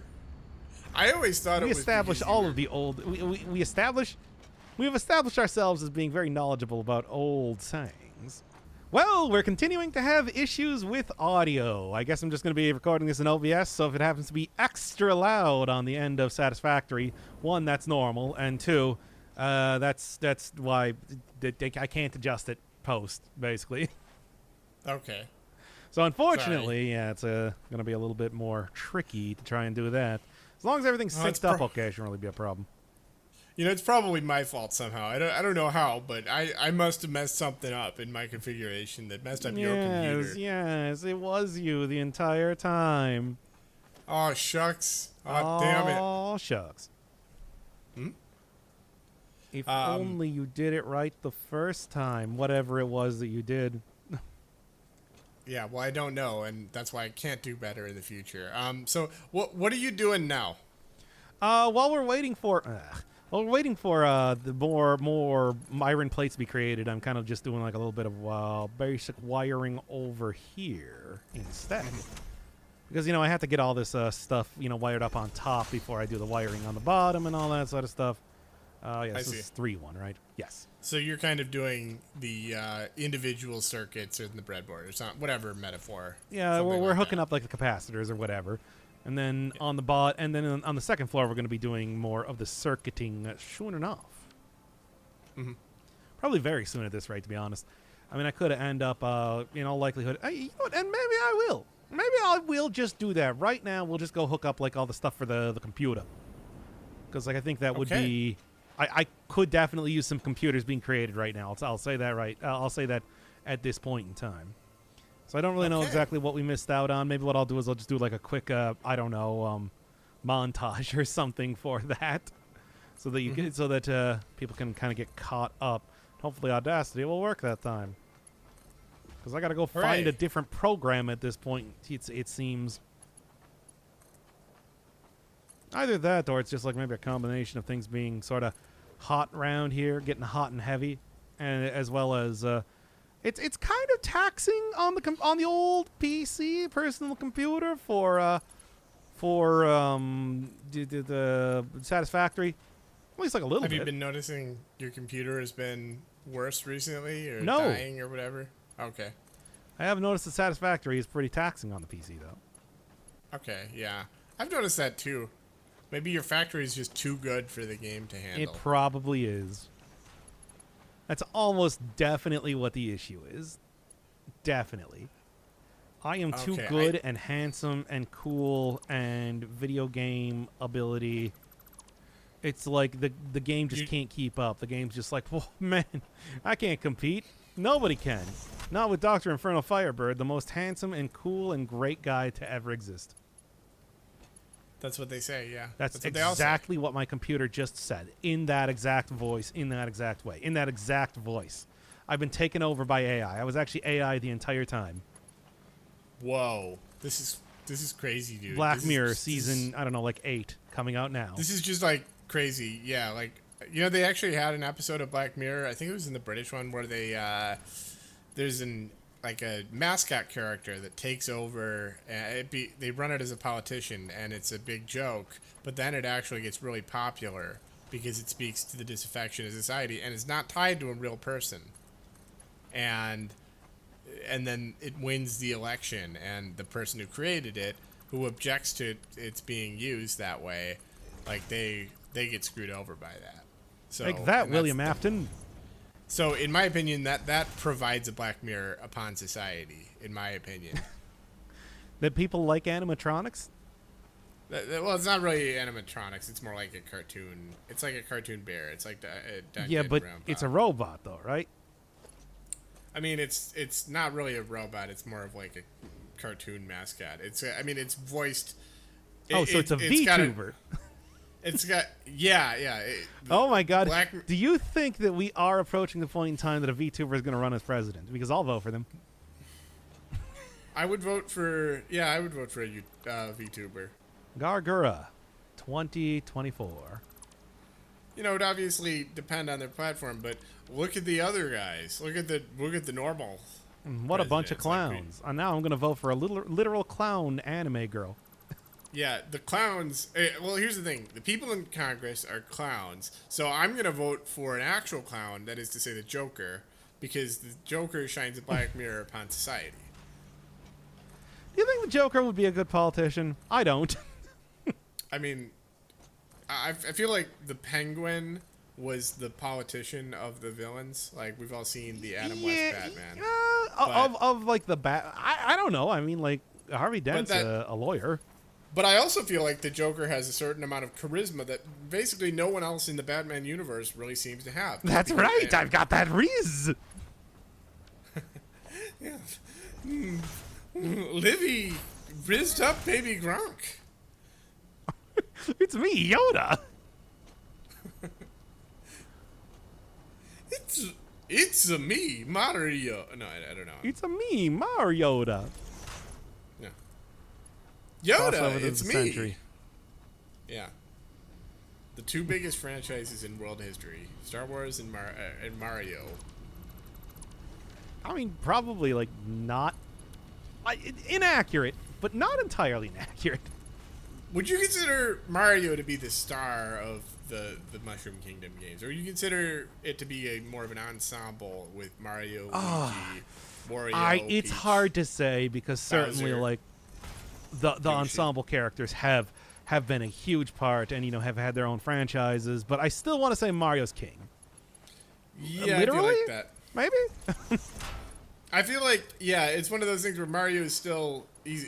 I always thought we it was establish because all you of the old. We have established ourselves as being very knowledgeable about old sayings. Well, we're continuing to have issues with audio. I guess I'm just going to be recording this in OBS, so if it happens to be extra loud on the end of Satisfactory, one, that's normal, and two, that's why I can't adjust it post, basically. Okay. So unfortunately, yeah, it's going to be a little bit more tricky to try and do that. As long as everything's Well, it's synced up okay, it shouldn't really be a problem. You know, it's probably my fault somehow. I don't know how, but I must have messed something up in my configuration that messed up your computer. Yes, it was you the entire time. Oh, shucks. Oh, damn it. Oh, shucks. Hmm? If only you did it right the first time, whatever it was that you did. Yeah, well, I don't know, and that's why I can't do better in the future. So what are you doing now? While we're waiting for the more iron plates to be created, I'm kind of just doing like a little bit of basic wiring over here instead. Because, you know, I have to get all this stuff, you know, wired up on top before I do the wiring on the bottom and all that sort of stuff. Yeah, this is 3-1, right? Yes. So you're kind of doing the individual circuits in the breadboard or something, whatever metaphor. Yeah, we're hooking up like the capacitors or whatever. And then on the second floor, we're going to be doing more of the circuiting soon enough. Mm-hmm. Probably very soon at this rate, to be honest. I mean, I could end up, in all likelihood, you know what, and maybe I will. Maybe I will just do that. Right now, we'll just go hook up like all the stuff for the computer. Because like I think that would be... I could definitely use some computers being created right now. I'll say that right. I'll say that at this point in time. So I don't really know exactly what we missed out on. Maybe what I'll do is I'll just do like a quick, I don't know, montage or something for that, so that you can, so that people can kind of get caught up. Hopefully, Audacity will work that time. Because I got to go find a different program at this point. It seems. Either that, or it's just like maybe a combination of things being sort of hot around here, getting hot and heavy, and as well as it's kind of taxing on the old PC personal computer for the Satisfactory. At least like a little bit. Have you been noticing your computer has been worse recently, or No. dying, or whatever? Okay. I have noticed the Satisfactory is pretty taxing on the PC though. Okay, yeah. I've noticed that too. Maybe your factory is just too good for the game to handle. It probably is. That's almost definitely what the issue is. Definitely. I am too good and handsome and cool and video game ability. It's like the game just can't keep up. The game's just like, whoa, man, I can't compete. Nobody can. Not with Dr. Inferno Firebird, the most handsome and cool and great guy to ever exist. That's what they say, yeah. That's what they all say. exactly what my computer just said. In that exact voice, in that exact way, in that exact voice. I've been taken over by AI. I was actually AI the entire time. Whoa. This is crazy, dude. Black Mirror season, I don't know, like 8 coming out now. This is just like crazy. Yeah, like, you know, they actually had an episode of Black Mirror, I think it was in the British one, where they there's like a mascot character that takes over. They run it as a politician, and it's a big joke. But then it actually gets really popular because it speaks to the disaffection of society, and it's not tied to a real person. And then it wins the election, and the person who created it, who objects to its being used that way, like they get screwed over by that. So like that, William Afton. So, in my opinion, that provides a Black Mirror upon society, in my opinion. That people like animatronics? Well, it's not really animatronics. It's more like a cartoon. It's like a cartoon bear. It's like Duncan yeah, but Brown it's Bob. a robot, though, right? I mean, it's not really a robot. It's more of like a cartoon mascot. It's voiced. So it's a VTuber. It's got yeah. Oh my God! Do you think that we are approaching the point in time that a VTuber is going to run as president? Because I'll vote for them. I would vote for a VTuber. Gargura, 2024. You know, it obviously depend on their platform, but look at the other guys. Look at the normal. What a bunch of clowns! And now I'm going to vote for a literal clown anime girl. Yeah, the clowns. Well, here's the thing: the people in Congress are clowns. So I'm going to vote for an actual clown. That is to say, the Joker, because the Joker shines a black mirror upon society. Do you think the Joker would be a good politician? I don't. I mean, I feel like the Penguin was the politician of the villains. Like, we've all seen the Adam West Batman. Of like the I don't know. I mean, like Harvey Dent's a lawyer. But I also feel like the Joker has a certain amount of charisma that basically no one else in the Batman universe really seems to have. That's right. I've got that Riz. Yeah. Livy, rizzed up baby Gronk. It's me, Yoda. It's a me, Mario. No, I don't know. It's a me, Mario. No. Yoda, it's me. Century. Yeah. The two biggest franchises in world history: Star Wars and Mario. I mean, probably like not inaccurate, but not entirely inaccurate. Would you consider Mario to be the star of the Mushroom Kingdom games, or would you consider it to be more of an ensemble with Mario, Luigi, Wario? It's Peach, hard to say because certainly Bowser, like the ensemble characters have been a huge part and have had their own franchises, but I still want to say Mario's king. Yeah, literally? I feel like that. Maybe. I feel like it's one of those things where Mario is still he's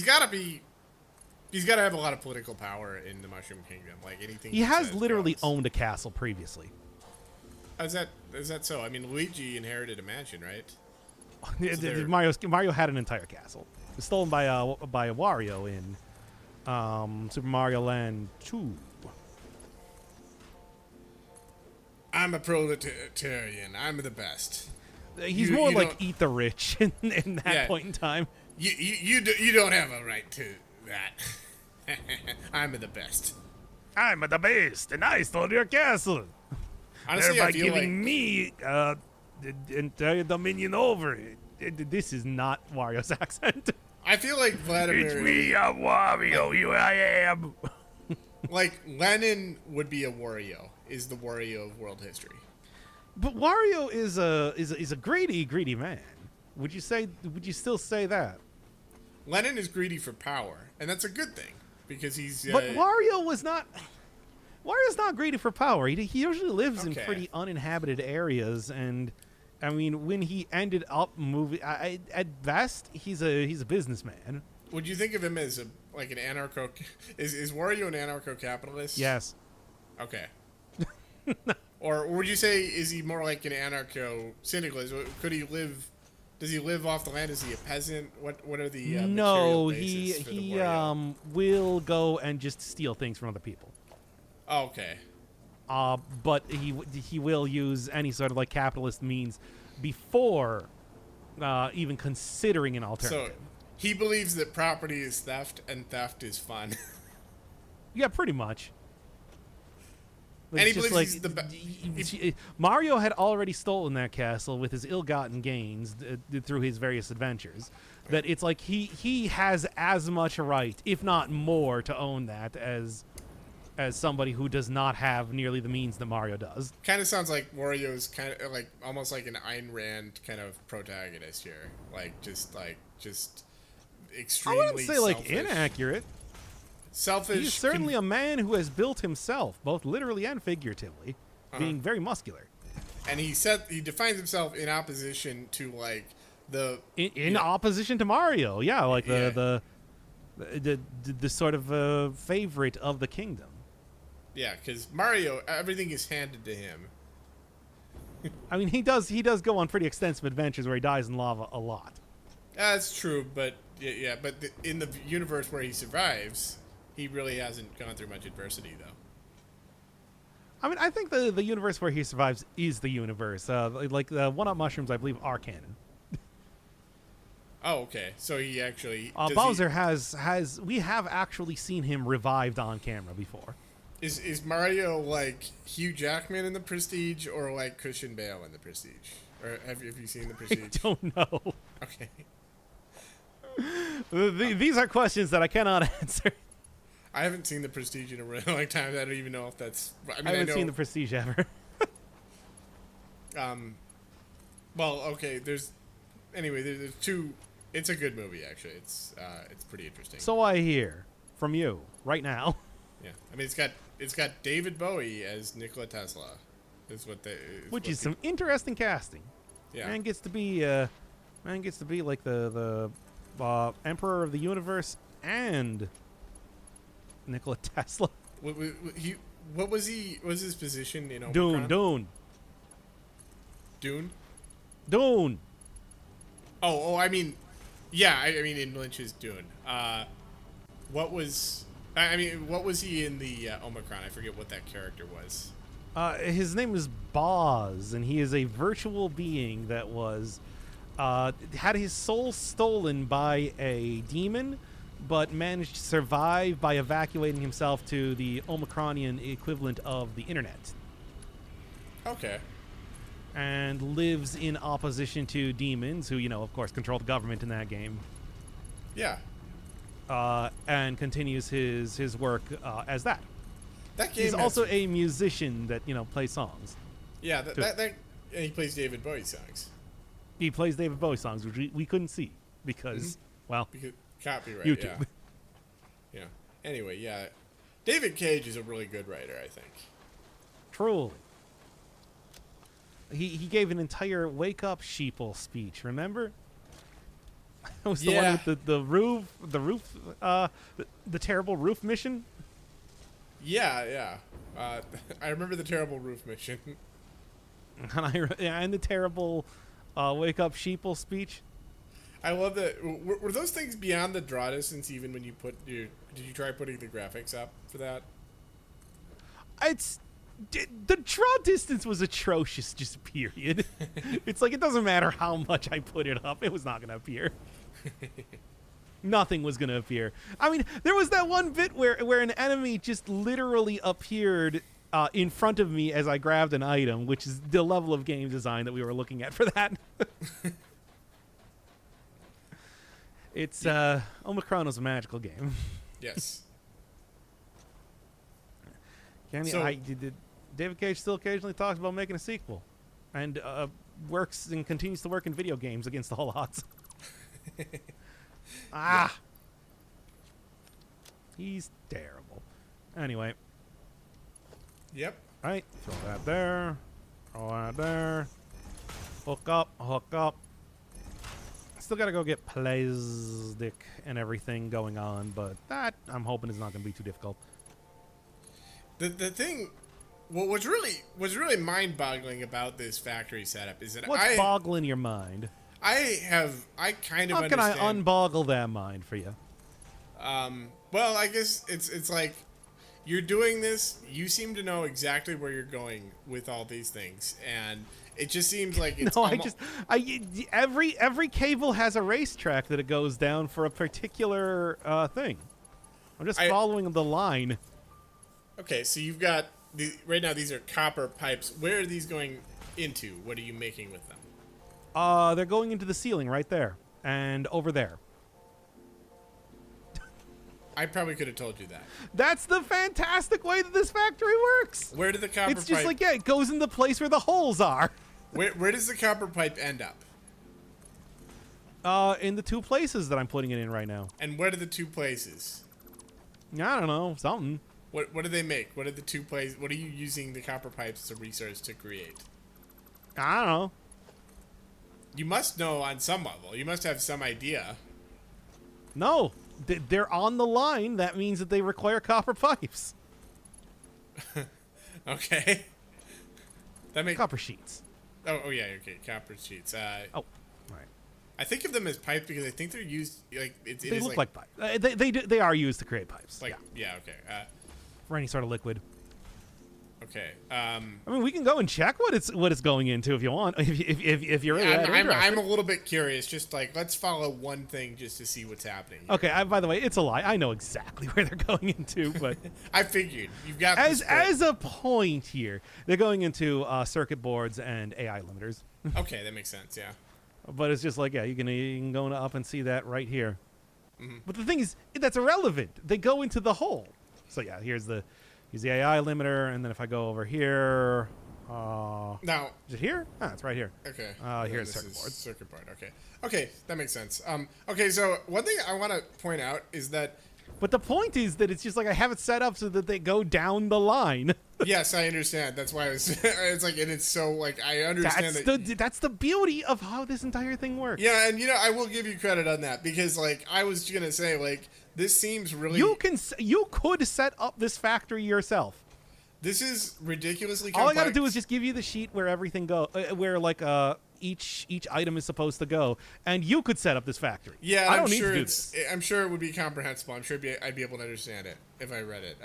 got to have a lot of political power in the Mushroom Kingdom. Like anything he has says literally goes. owned a castle previously. Is that so? I mean, Luigi inherited a mansion, right? Mario had an entire castle. It was stolen by Wario in Super Mario Land 2. I'm a proletarian. I'm the best. He's more like Eat the Rich in that point in time. You don't have a right to that. I'm the best. I'm the best, and I stole your castle. Honestly, by I feel giving me the entire dominion over it. This is not Wario's accent. I feel like Vladimir. It's me, I'm Wario. Here I am. Like Lenin would be a Wario. Is the Wario of world history. But Wario is a greedy man. Would you still say that? Lenin is greedy for power, and that's a good thing because he's. But Wario's not greedy for power. He usually lives in pretty uninhabited areas, and I mean, when he ended up moving, at best, he's a businessman. Would you think of him as an anarcho? Is Wario an anarcho-capitalist? Yes. Okay. Or would you say, is he more like an anarcho-syndicalist? Could he live? Does he live off the land? Is he a peasant? What are the no, material basis for the Wario? will go and just steal things from other people. Oh, okay. But he will use any sort of like capitalist means before even considering an alternative. So he believes that property is theft and theft is fun. Yeah, pretty much. And he It's believes just he's Mario had already stolen that castle with his ill-gotten gains through his various adventures. That it's like he has as much right, if not more, to own that as somebody who does not have nearly the means that Mario does. Kind of sounds like Wario's kind of like almost like an Ayn Rand kind of protagonist here, just extremely. I wouldn't say like selfish. Inaccurate. Selfish. He's certainly a man who has built himself, both literally and figuratively, being very muscular. And he defines himself in opposition to like In opposition to Mario, yeah, like the sort of favorite of the kingdom. Yeah, because Mario, everything is handed to him. I mean, he does go on pretty extensive adventures where he dies in lava a lot. That's true, but in the universe where he survives, he really hasn't gone through much adversity, though. I mean, I think the universe where he survives is the universe. Like the one-up mushrooms, I believe, are canon. Oh, okay. So he actually Bowser has we have actually seen him revived on camera before. Is Mario like Hugh Jackman in The Prestige or like Christian Bale in The Prestige? Or have you seen The Prestige? I don't know. Okay. These are questions that I cannot answer. I haven't seen The Prestige in a really long time. I don't even know if that's. I haven't seen The Prestige ever. Well, okay. There's two. It's a good movie, actually. It's pretty interesting. So I hear from you right now. Yeah, I mean it's got David Bowie as Nikola Tesla. Which is some interesting casting. Yeah. Man gets to be like the Emperor of the Universe and Nikola Tesla. What was his position in Dune. Dune. Oh, I mean, yeah, I mean in Lynch's Dune. What was he in the Omicron? I forget what that character was. His name is Boz, and he is a virtual being that was had his soul stolen by a demon, but managed to survive by evacuating himself to the Omicronian equivalent of the internet. Okay. And lives in opposition to demons, who, of course, control the government in that game. Yeah. And continues his work as that. That game He's also a musician that, plays songs. Yeah, and he plays David Bowie songs. He plays David Bowie songs, which we couldn't see because, because copyright, YouTube. Yeah. Anyway, yeah. David Cage is a really good writer, I think. Truly. He gave an entire Wake Up Sheeple speech, remember? It was the one with the roof, the terrible roof mission. Yeah. I remember the terrible roof mission. And the terrible Wake Up Sheeple speech. I love that. Were those things beyond the draw distance even when you did you try putting the graphics up for that? The draw distance was atrocious, just period. It's like, it doesn't matter how much I put it up, it was not going to appear. Nothing was going to appear. I mean, there was that one bit where an enemy just literally appeared in front of me as I grabbed an item, which is the level of game design that we were looking at for that. It's Omicron was a magical game. Yes. David Cage still occasionally talks about making a sequel, and works and continues to work in video games against all odds. He's terrible. Anyway. Yep. All right, throw that there. Throw that there. Hook up. Still gotta go get plastic and everything going on, but that I'm hoping is not gonna be too difficult. The thing Well, what's really mind-boggling about this factory setup is that What's boggling your mind? I kind of How can understand. I unboggle that mind for you? Well, I guess it's like you're doing this. You seem to know exactly where you're going with all these things, and it just seems like it's. No, every cable has a racetrack that it goes down for a particular thing. I'm just following the line. Okay, so you've got right now. These are copper pipes. Where are these going into? What are you making with them? They're going into the ceiling right there and over there. I probably could have told you that. That's the fantastic way that this factory works. Where did the copper pipe... It's just like, yeah, it goes in the place where the holes are. Where does the copper pipe end up? In the two places that I'm putting it in right now. And what are the two places? I don't know, something. What do they make? What are the two places? What are you using the copper pipes as a resource to create? I don't know. You must know on some level. You must have some idea. No, they're on the line. That means that they require copper pipes. Okay. That makes copper sheets. Oh yeah, okay, copper sheets. Oh, right. I think of them as pipes because I think they're used like they look like pipes. They are used to create pipes. Like yeah okay. For any sort of liquid. Okay. I mean, we can go and check what it's going into if you want. If you're really interested. I'm a little bit curious. Just like let's follow one thing just to see what's happening here. Okay. By the way, it's a lie. I know exactly where they're going into, but I figured you've got as a point here, they're going into circuit boards and AI limiters. Okay, that makes sense. Yeah. But it's just like you can go up and see that right here. Mm-hmm. But the thing is, that's irrelevant. They go into the hole. So yeah, here's the AI limiter, and then if I go over here, now is it here? Ah, it's right here. Okay. Here's circuit board. Circuit board. Okay. Okay, that makes sense. Okay, so one thing I want to point out is that. But the point is that it's just like I have it set up so that they go down the line. Yes, I understand. That's why it's like, and it's so like I understand that's the beauty of how this entire thing works. Yeah, and I will give you credit on that because like I was gonna say like this seems really. You could set up this factory yourself. This is ridiculously complex. All I got to do is just give you the sheet where everything where like each item is supposed to go, and you could set up this factory. Yeah, I don't need to do this. I'm sure it would be comprehensible. I'm sure I'd be able to understand it if I read it.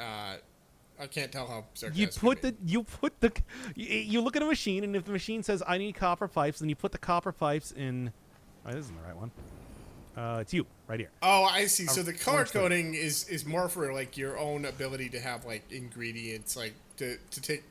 I can't tell how sarcastic. You look at a machine, and if the machine says I need copper pipes, then you put the copper pipes in. Oh, this isn't the right one. It's you right here. Oh, I see. So the color coding is more for like your own ability to have like ingredients, like to take.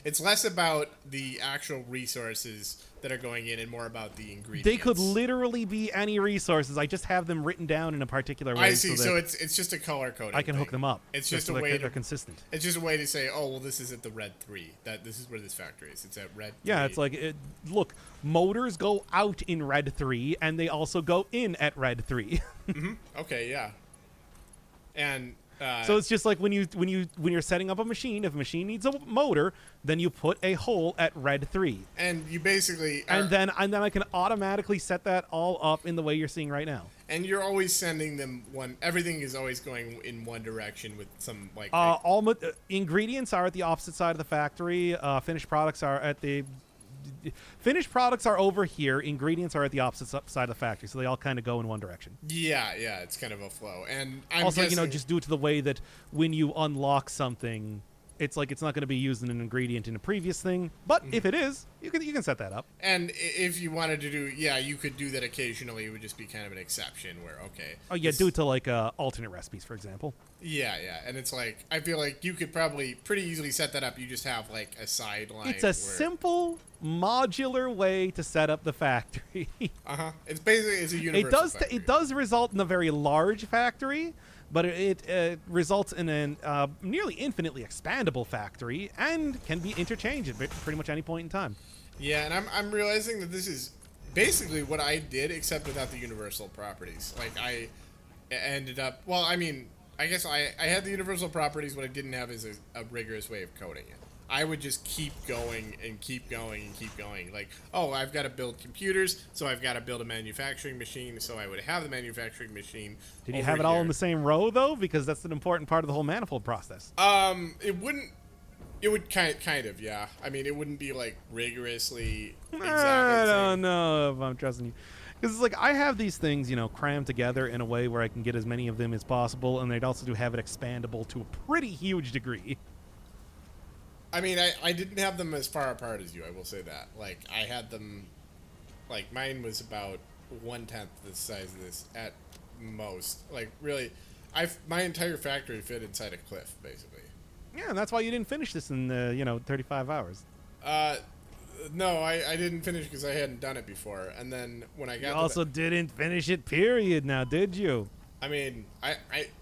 It's less about the actual resources that are going in and more about the ingredients. They could literally be any resources. I just have them written down in a particular way. I see. So it's just a color coding. I can hook them up. It's just a way they're consistent. It's just a way to say, oh well, this is at the red 3. That this is where this factory is. It's at red. Yeah, 3. it's like look, motors go out in red 3, and they also go in at red 3. Mm-hmm. Okay. Yeah. And. So it's just like when you're setting up a machine, if a machine needs a motor, then you put a hole at red 3. And you basically and then I can automatically set that all up in the way you're seeing right now. And you're always sending them everything is always going in one direction with some like all ingredients are at the opposite side of the factory. Finished products are over here. Ingredients are at the opposite side of the factory, so they all kind of go in one direction. Yeah, it's kind of a flow. And I'm also, guessing, just due to the way that when you unlock something, it's like it's not going to be used in an ingredient in a previous thing. But if it is, you can set that up. And if you wanted to do, you could do that occasionally. It would just be kind of an exception where, okay. Oh, yeah, due to like alternate recipes, for example. Yeah. And it's like, I feel like you could probably pretty easily set that up. You just have like a sideline. It's a simple, modular way to set up the factory. It's basically a universal factory. It does result in a very large factory, but it results in a nearly infinitely expandable factory and can be interchanged at pretty much any point in time. Yeah, and I'm realizing that this is basically what I did, except without the universal properties. Like I ended up, well, I mean, I guess I had the universal properties. What I didn't have is a rigorous way of coding it. I would just keep going and keep going and keep going. Like, oh, I've got to build computers, so I've got to build a manufacturing machine, so I would have the manufacturing machine. Did you have it all in the same row, though? Because that's an important part of the whole manifold process. It wouldn't. It would kind of, yeah. I mean, it wouldn't be like rigorously exactly I the don't same. know if I'm trusting you. Because it's like I have these things, crammed together in a way where I can get as many of them as possible, and they'd also do have it expandable to a pretty huge degree. I mean, I didn't have them as far apart as you, I will say that. Like, I had them, like, mine was about 1/10 the size of this at most. Like, really, my entire factory fit inside a cliff, basically. Yeah, and that's why you didn't finish this in, 35 hours. No, I didn't finish because I hadn't done it before. And then when I got You also didn't finish it, period, now, did you? I mean, I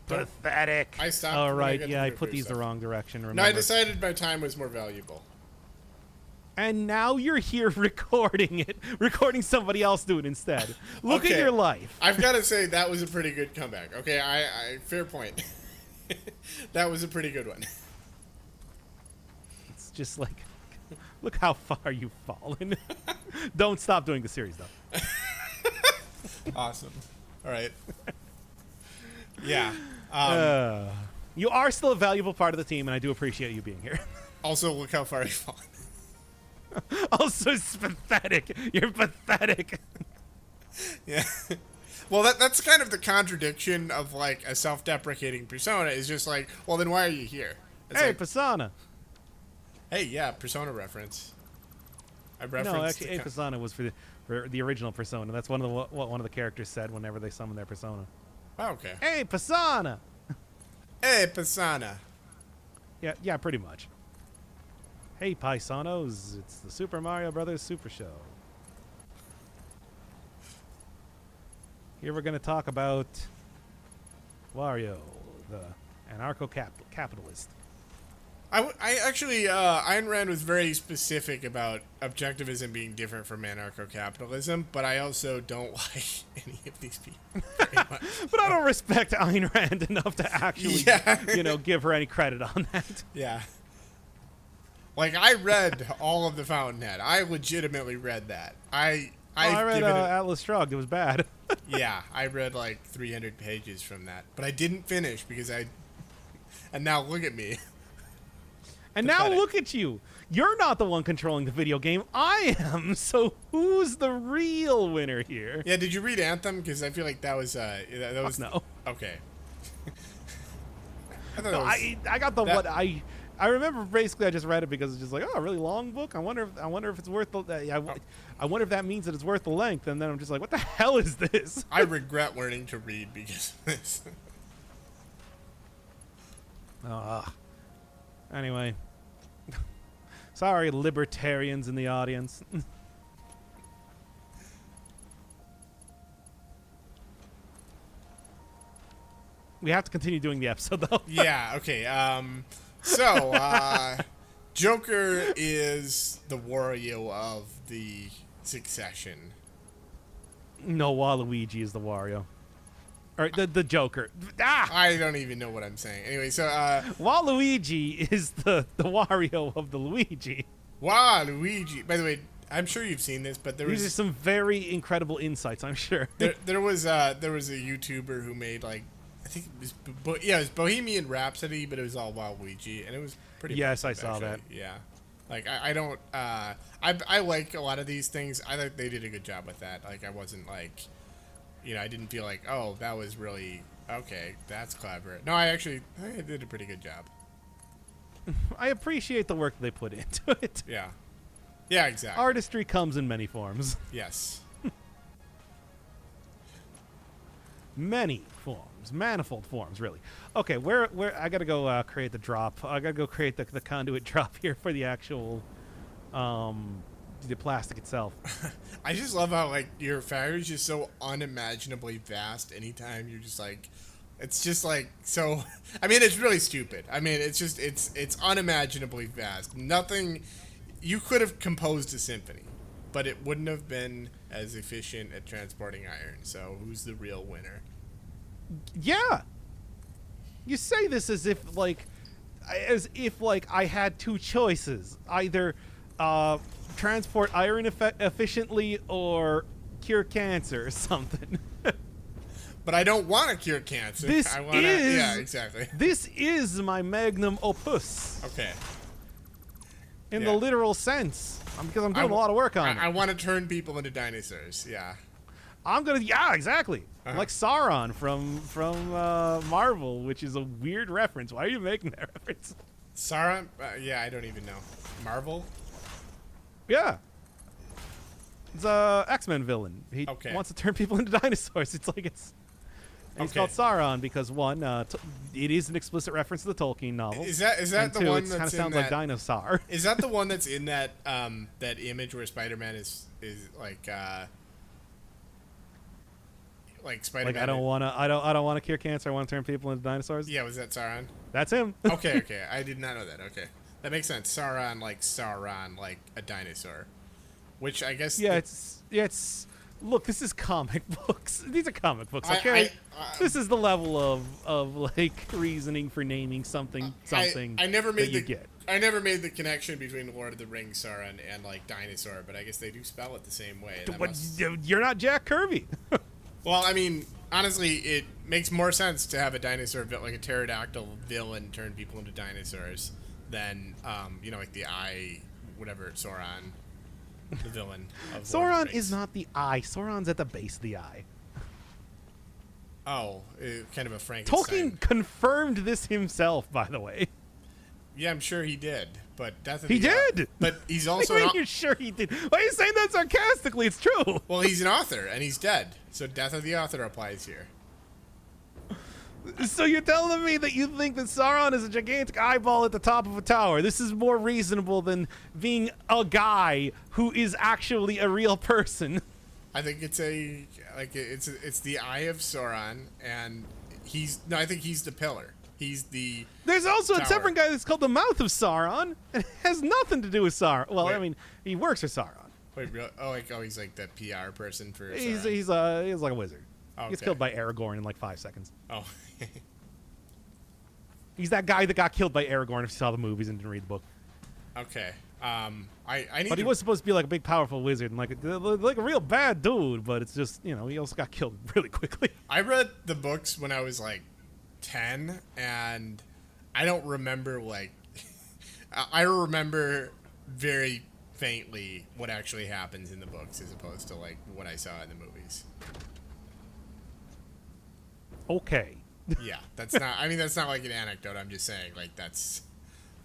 Pathetic. I stopped. All when right, got yeah, to I the put first these the stuff. wrong direction, remember? No, I decided my time was more valuable. And now you're here recording somebody else do it instead. Look at Okay. your life. I've got to say that was a pretty good comeback. Okay, I fair point. That was a pretty good one. It's just like, look how far you've fallen. Don't stop doing the series, though. Awesome. All right. Yeah. You are still a valuable part of the team, and I do appreciate you being here. Also, look how far you've fallen. Also, it's pathetic. You're pathetic. Yeah. Well, that's kind of the contradiction of like a self-deprecating persona. Is just like, well, then why are you here? It's Hey, like, Persona. hey, yeah, persona reference. I referenced. No, actually, Hey, Persona was for the original Persona. That's one of what one of the characters said whenever they summoned their Persona. Oh, okay. Hey, Persona. Hey, persona. Yeah, pretty much. Hey, Paisanos, it's the Super Mario Brothers Super Show. Here we're going to talk about Wario, the anarcho-capitalist. I actually, Ayn Rand was very specific about objectivism being different from anarcho-capitalism, but I also don't like any of these people very much. But I don't respect Ayn Rand enough to actually, give her any credit on that. Yeah. Like, I read all of the Fountainhead. I legitimately read that. I read Atlas Shrugged. It was bad. Yeah, I read like 300 pages from that. But I didn't finish because and now look at me. And now look at you. You're not the one controlling the video game. I am. So who's the real winner here? Yeah, did you read Anthem? Because I feel like that was that was no. Okay. I got the what I remember basically I just read it because it's just like, oh, a really long book. I wonder if it's worth I wonder if that means that it's worth the length. And then I'm just like, what the hell is this? I regret learning to read because of this. Anyway. Sorry, libertarians in the audience. We have to continue doing the episode, though. Yeah, okay. So, Joker is the Wario of the Succession. No, Waluigi is the Wario. Or the Joker. Ah! I don't even know what I'm saying. Anyway, so, Waluigi is the Wario of the Luigi. Waluigi. By the way, I'm sure you've seen this, but These are some very incredible insights, I'm sure. there was a YouTuber who made like, I think it was Bohemian Rhapsody, but it was all Waluigi, and it was pretty. Yes, I impressive, saw actually. Yeah, like I don't. I like a lot of these things. I think they did a good job with that. Like I wasn't like, I didn't feel like, oh, that was really okay. That's clever. No, I did a pretty good job. I appreciate the work they put into it. Yeah. Yeah, exactly. Artistry comes in many forms. Yes. Many forms, manifold forms, really. Okay, where I gotta go create the drop. I gotta go create the conduit drop here for the actual, the plastic itself. I just love how like your factory is just so unimaginably vast. Anytime you're just like, it's just like so. I mean, it's really stupid. I mean, it's just it's unimaginably vast. Nothing. You could have composed a symphony, but it wouldn't have been as efficient at transporting iron. So who's the real winner? Yeah. You say this as if like I had two choices: either transport iron efficiently or cure cancer or something. But I don't want to cure cancer. Yeah, exactly. This is my magnum opus. Okay. in the literal sense. Because I'm doing a lot of work on it. I want to turn people into dinosaurs. Yeah. I'm gonna. Yeah, exactly. Like Sauron from Marvel, which is a weird reference. Why are you making that reference? Sauron? Yeah, I don't even know. Marvel? Yeah. It's a X-Men villain. He wants to turn people into dinosaurs. It's like it's. He's called Sauron because one, it is an explicit reference to the Tolkien novel. Is that and the two, one it that's kind of sounds like dinosaur? Is that the one that's in that that image where Spider-Man is like Spider-Man? Like I don't wanna cure cancer. I want to turn people into dinosaurs. Yeah, was that Sauron? That's him. Okay. I did not know that. Okay, that makes sense. Sauron, like a dinosaur, which I guess. Yeah, it's. Look, this is comic books. These are comic books, okay? This is the level of like reasoning for naming something. I never made get. I never made the connection between Lord of the Rings, Sauron, and like dinosaur, but I guess they do spell it the same way. You're not Jack Kirby. Well, I mean, honestly, it makes more sense to have a dinosaur, like a pterodactyl villain, turn people into dinosaurs than, like the Sauron. The villain of Sauron is not the eye. Sauron's at the base of the eye. Oh, kind of a Frankenstein. Tolkien confirmed this himself, by the way. Yeah, I'm sure he did. But he did. But he's also. What do you mean you're sure he did? Why are you saying that sarcastically? It's true. Well, he's an author and he's dead, so death of the author applies here. So you're telling me that you think that Sauron is a gigantic eyeball at the top of a tower? This is more reasonable than being a guy who is actually a real person. I think it's it's the eye of Sauron, and I think he's the pillar. He's the. There's also tower. a different guy that's called the mouth of Sauron, and it has nothing to do with Sauron. Well, I mean, he works for Sauron. Wait, really? He's like the PR person for. He's Sauron. He's like a wizard. Oh, okay. He gets killed by Aragorn in like 5 seconds. Oh. He's that guy that got killed by Aragorn if you saw the movies and didn't read the book. Okay. I need. But he was supposed to be like a big, powerful wizard and like a real bad dude. But it's just he also got killed really quickly. I read the books when I was like 10, and I don't remember I remember very faintly what actually happens in the books as opposed to like what I saw in the movies. Okay. Yeah, that's not like an anecdote. I'm just saying that's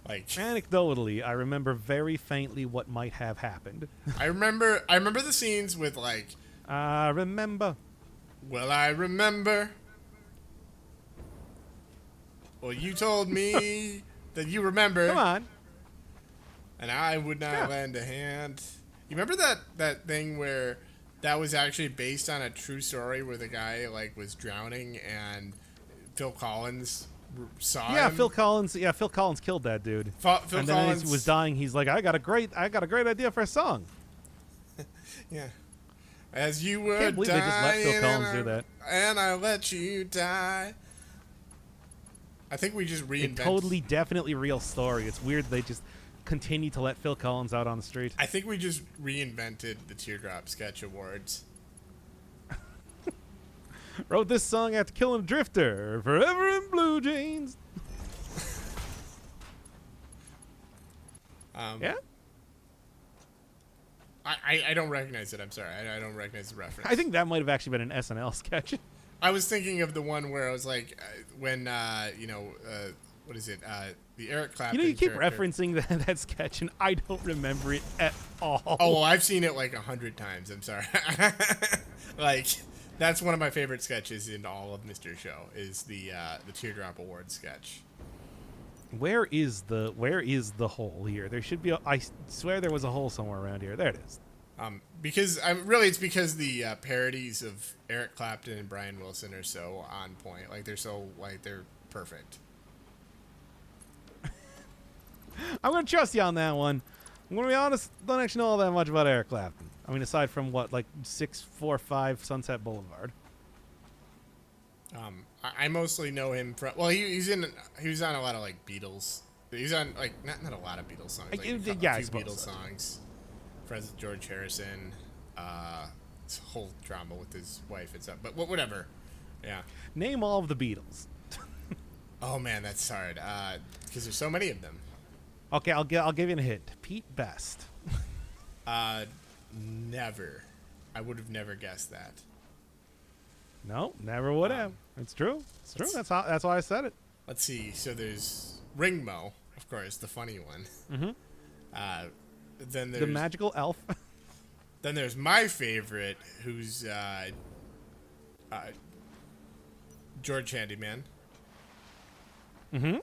like anecdotally, I remember very faintly what might have happened. I remember the scenes with like I remember. Well, I remember. Well, you told me that you remember. Come on. And I would not lend a hand. You remember that thing where that was actually based on a true story where the guy like was drowning and Phil Collins saw him? Phil Collins killed that dude. Phil and Collins then as he was dying, he's like, I got a great idea for a song. Yeah. As you were can't believe dying, they just let Phil Collins do that. And I let you die. I think we just reinvented. A totally, definitely real story. It's weird they just continue to let Phil Collins out on the street. I think we just reinvented the Teardrop Sketch Awards. Wrote this song after killing a drifter. Forever in blue jeans. Yeah? I don't recognize it. I'm sorry. I don't recognize the reference. I think that might have actually been an SNL sketch. I was thinking of the one where I was like, when, what is it? The Eric Clapton you keep character. referencing that sketch, and I don't remember it at all. Oh, well, I've seen it like 100 times. I'm sorry. Like, that's one of my favorite sketches in all of Mr. Show is the Teardrop Award sketch. Where is the hole here? There should be. I swear there was a hole somewhere around here. There it is. Because it's because the parodies of Eric Clapton and Brian Wilson are so on point. Like they're perfect. I'm gonna trust you on that one. I'm gonna be honest. Don't actually know all that much about Eric Clapton. I mean, aside from 645 Sunset Boulevard. I mostly know him from. Well, he was on a lot of like Beatles. He's on like not a lot of Beatles songs. Like, a few Beatles songs. Friends with George Harrison. This whole drama with his wife and stuff. But whatever. Yeah. Name all of the Beatles. Oh man, that's hard. Because there's so many of them. Okay, I'll give you a hint. Pete Best. Never. I would have never guessed that. No, never would have. It's true. It's true. That's why I said it. Let's see. So there's Ringmo, of course, the funny one. Mm-hmm. Then there's The magical elf. Then there's my favorite, who's George Handyman, Mm-hmm.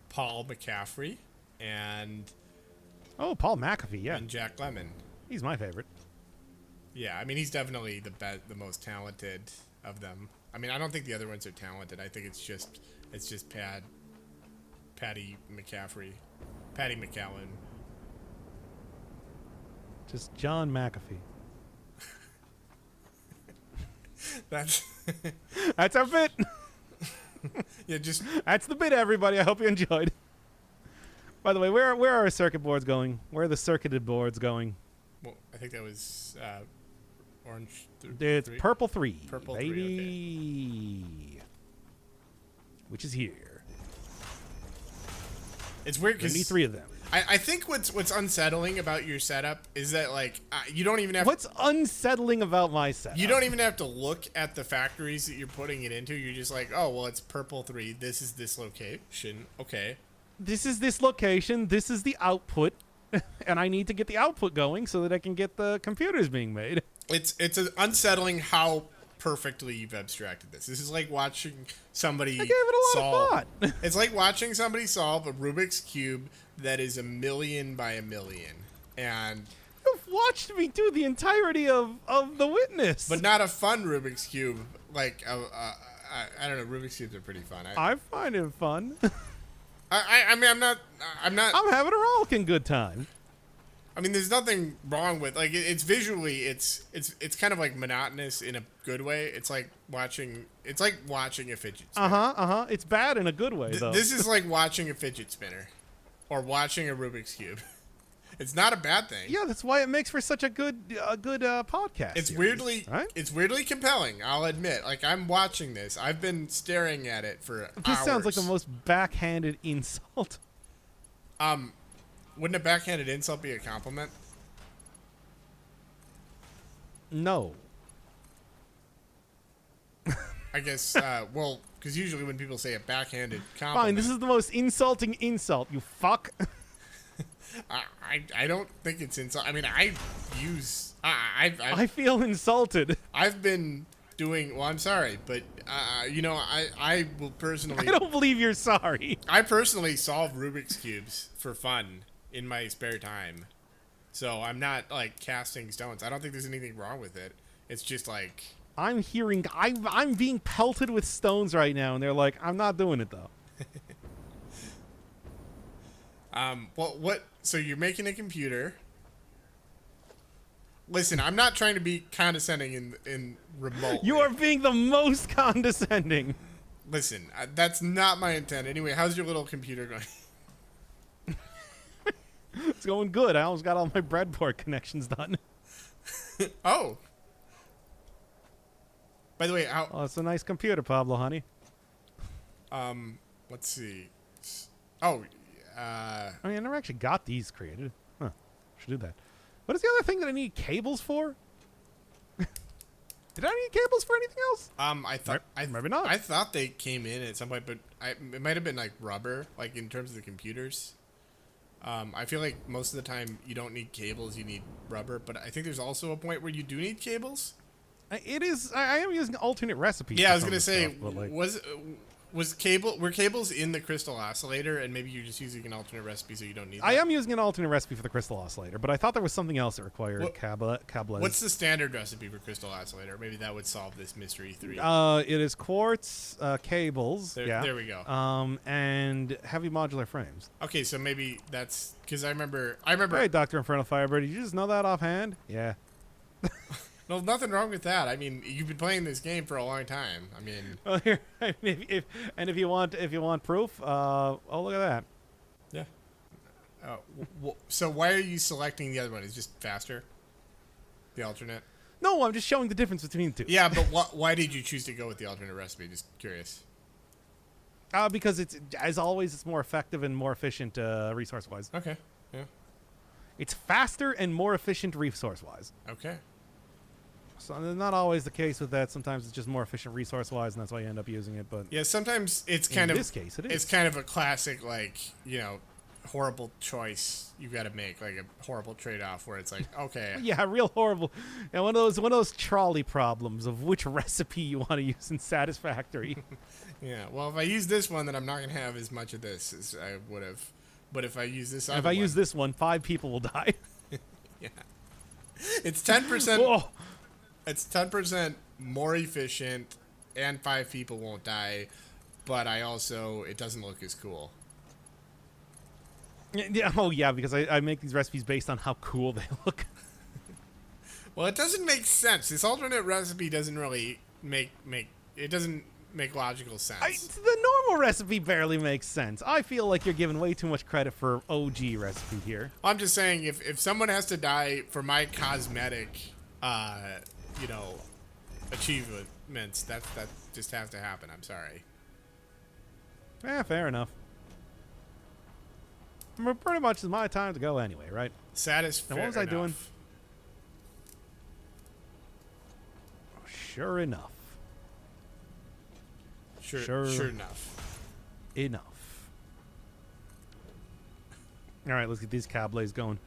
Paul McCaffrey, and Oh, Paul McAfee. Yeah, and Jack Lemmon. he's my favorite. Yeah, I mean he's definitely the most talented of them. I mean I don't think the other ones are talented. I think it's just Patty McCallum. Just John McAfee. That's That's our bit. yeah, just That's the bit, everybody. I hope you enjoyed. By the way, where are our circuit boards going? Where are the circuited boards going? well, I think that was orange. It's three? purple 3, Purple baby. 3, Which is here. It's weird We because need 3 of them. I think what's unsettling about your setup is that like you don't even have What's unsettling about my setup? you don't even have to look at the factories that you're putting it into. You're just like, oh well, it's purple 3. This is this location. Okay. This is this location. This is the output, and I need to get the output going so that I can get the computers being made. It's unsettling how perfectly you've abstracted this. This is like watching somebody I gave it a lot solve. of thought. It's like watching somebody solve a Rubik's cube that is 1,000,000 by 1,000,000, and You've watched me do the entirety of The Witness. but not a fun Rubik's cube. Like I don't know. Rubik's cubes are pretty fun. I find it fun. I mean I'm not. I'm having a rollicking good time. I mean, there's nothing wrong with like it's visually, it's kind of like monotonous in a good way. It's like watching a fidget spinner. It's bad in a good way, though. This is like watching a fidget spinner, or watching a Rubik's cube. It's not a bad thing. Yeah, that's why it makes for such a good podcast. It's series, weirdly right? it's weirdly compelling. I'll admit. Like I'm watching this. I've been staring at it for This hours. sounds like the most backhanded insult. Wouldn't a backhanded insult be a compliment? No. I guess. Well, because usually when people say a backhanded compliment, Fine, this is the most insulting insult, you fuck. I don't think it's insult. I mean, I feel insulted. I've been doing. Well, I'm sorry, but I will personally. I don't believe you're sorry. I personally solve Rubik's cubes for fun in my spare time, so I'm not like casting stones. I don't think there's anything wrong with it. It's just like I'm being pelted with stones right now, and they're like, I'm not doing it though. well, what? So you're making a computer. Listen, I'm not trying to be condescending in remote. You are being the most condescending. Listen, that's not my intent. Anyway, how's your little computer going? It's going good. I almost got all my breadboard connections done. Oh. By the way, how? Oh, it's a nice computer, Pablo, honey. Let's see. Oh, I mean, I never actually got these created. Huh. Should do that. What is the other thing that I need cables for? Did I need cables for anything else? I thought Maybe not. I thought they came in at some point, but it might have been like rubber, like in terms of the computers. I feel like most of the time you don't need cables, you need rubber. But I think there's also a point where you do need cables. It is. I am using alternate recipes. Yeah, I for was some gonna of say, this stuff, but, like, were cables in the crystal oscillator, and maybe you're just using an alternate recipe so you don't need that? I am using an alternate recipe for the crystal oscillator, but I thought there was something else that required cables. What's the standard recipe for crystal oscillator? Maybe that would solve this mystery 3. It is quartz cables. There we go. And heavy modular frames. Okay, so maybe that's because I remember. Hey, Dr. Infernal Firebird, did you just know that offhand? Yeah. No, nothing wrong with that. I mean, you've been playing this game for a long time. I mean, Well, here, if you want proof, oh, look at that. yeah. So why are you selecting the other one? Is it just faster? The alternate? No, I'm just showing the difference between the two. Yeah, but why did you choose to go with the alternate recipe? Just curious. Because it's, as always, it's more effective and more efficient resource-wise. Okay. Yeah. It's faster and more efficient resource-wise. Okay. So not always the case with that. Sometimes it's just more efficient resource-wise, and that's why you end up using it. But Yeah, sometimes it's kind of, in this case, it is. It's kind of a classic, like, you know, horrible choice you got to make, like a horrible trade-off where it's like, okay. Yeah, real horrible. And one of those trolley problems of which recipe you want to use in Satisfactory. Yeah. Well, if I use this one, then I'm not gonna have as much of this as I would have. But if I use this, If I use this one, 5 people will die. Yeah. It's 10%. It's 10% more efficient, and 5 people won't die. But it doesn't look as cool. Yeah. Oh, yeah, because I make these recipes based on how cool they look. Well, it doesn't make sense. This alternate recipe doesn't really make logical sense. The normal recipe barely makes sense. I feel like you're giving way too much credit for OG recipe here. I'm just saying, if someone has to die for my cosmetic, achievements, that just has to happen. I'm sorry. Yeah, fair enough. Pretty much it's my time to go anyway, right? Satisfactory. Now, what was I doing? Sure enough. Sure enough. Enough. All right, let's get these cablets going.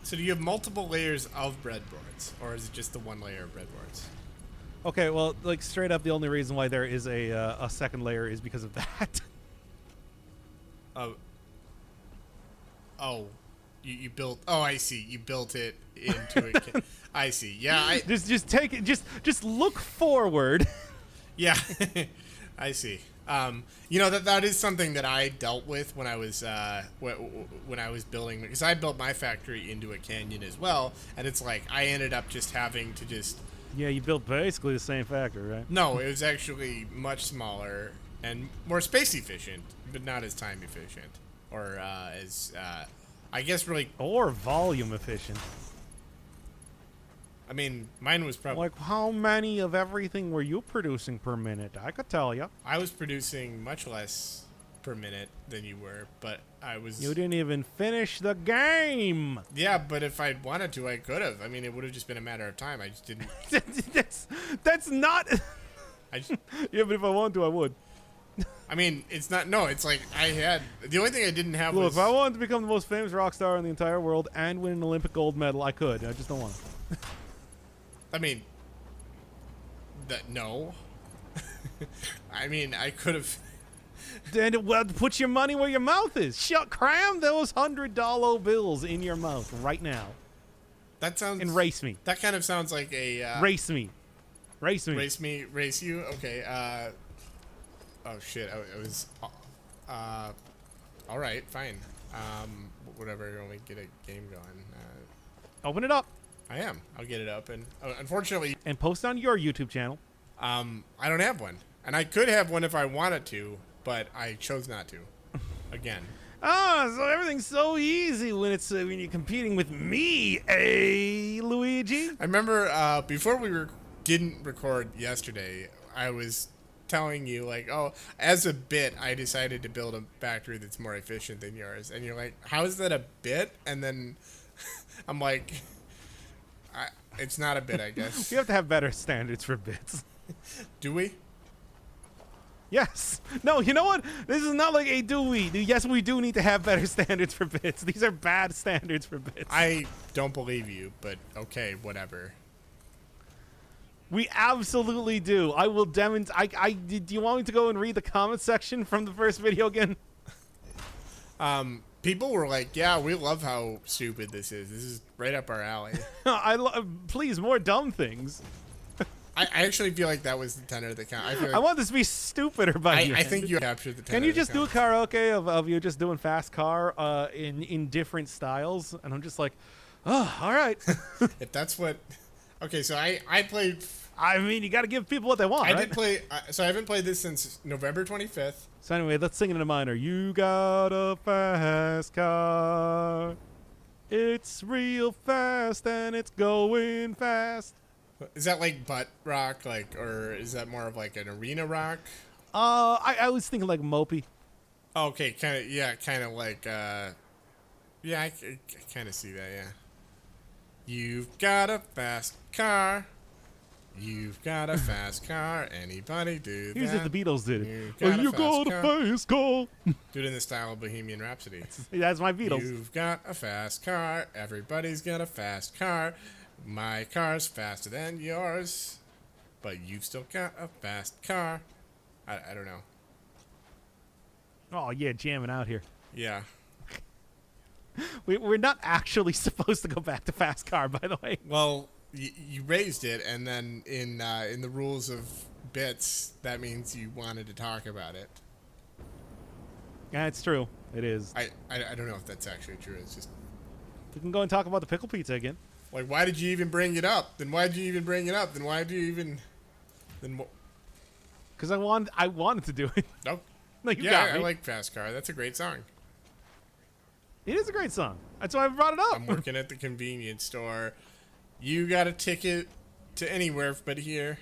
So do you have multiple layers of breadboards, or is it just the one layer of breadboards? Okay, well, like straight up, the only reason why there is a second layer is because of that. You built. Oh, I see. You built it into it. I see. Yeah. Just take it. Just look forward. Yeah, I see. That is something that I dealt with when I was when I was building, because I built my factory into a canyon as well, and it's like I ended up just having to just. Yeah, you built basically the same factory, right? No, it was actually much smaller and more space efficient, but not as time efficient, or I guess really. Or volume efficient. I mean, mine was probably... Like, how many of everything were you producing per minute? I could tell you. I was producing much less per minute than you were, but I was... You didn't even finish the game! Yeah, but if I'd wanted to, I could have. I mean, it would have just been a matter of time. I just didn't... that's not... Yeah, but if I wanted to, I would. I mean, it's not... No, it's like I had... The only thing I didn't have was... Look, if I wanted to become the most famous rock star in the entire world and win an Olympic gold medal, I could. I just don't want to. I mean, no. I mean, I could have. Then, well, put your money where your mouth is. Cram those $100 bills in your mouth right now. That sounds. And race me. That kind of sounds like a. Race me. Race me. Race me. Race you. Okay. Oh shit. I was. All right. Fine. Whatever. Let me get a game going. Open it up. I am. I'll get it up, and unfortunately, and post on your YouTube channel. I don't have one, and I could have one if I wanted to, but I chose not to. Again. So everything's so easy when you're competing with me, Luigi. I remember before we didn't record yesterday, I was telling you like, oh, as a bit, I decided to build a factory that's more efficient than yours, and you're like, how is that a bit? And then I'm like. It's not a bit, I guess. We have to have better standards for bits. Do we? Yes. No, you know what? This is not like a do we. Yes, we do need to have better standards for bits. These are bad standards for bits. I don't believe you, but okay, whatever. We absolutely do. I will demonstrate. Do you want me to go and read the comment section from the first video again? People were like, yeah, we love how stupid this is. This is right up our alley. Please, more dumb things. I actually feel like that was the tenor of the comment. I want this to be stupider by you. I think you captured the tenor. Can you just do a karaoke of you just doing fast car in different styles? And I'm just like, oh, all right. If that's what... Okay, so I played... I mean, you got to give people what they want, right? Did play... So I haven't played this since November 25th. So anyway, let's sing it in a minor. You got a fast car. It's real fast and it's going fast. Is that like butt rock, like, or is that more of like an arena rock? I was thinking like mopey. Okay, kind of, yeah, kind of like, yeah, I kind of see that, yeah. You've got a fast car. You've got a fast car. Anybody do that? Here's what the Beatles did. You've Oh, got you a fast got car. a fast car. Do it in the style of Bohemian Rhapsody. That's my Beatles. You've got a fast car. Everybody's got a fast car. My car's faster than yours. But you've still got a fast car. I don't know. Oh, yeah, jamming out here. Yeah. We're not actually supposed to go back to fast car, by the way. Well, you raised it, and then in the rules of bits, that means you wanted to talk about it. Yeah, it's true. It is. I don't know if that's actually true. It's just We can go and talk about the pickle pizza again. like, why did you even bring it up? Then why did you even bring it up? Then why do you even? Then Because I wanted to do it. no. No, you Yeah, got I me. like Fast Car. That's a great song. It is a great song. That's why I brought it up. I'm working at the convenience store. You got a ticket to anywhere but here.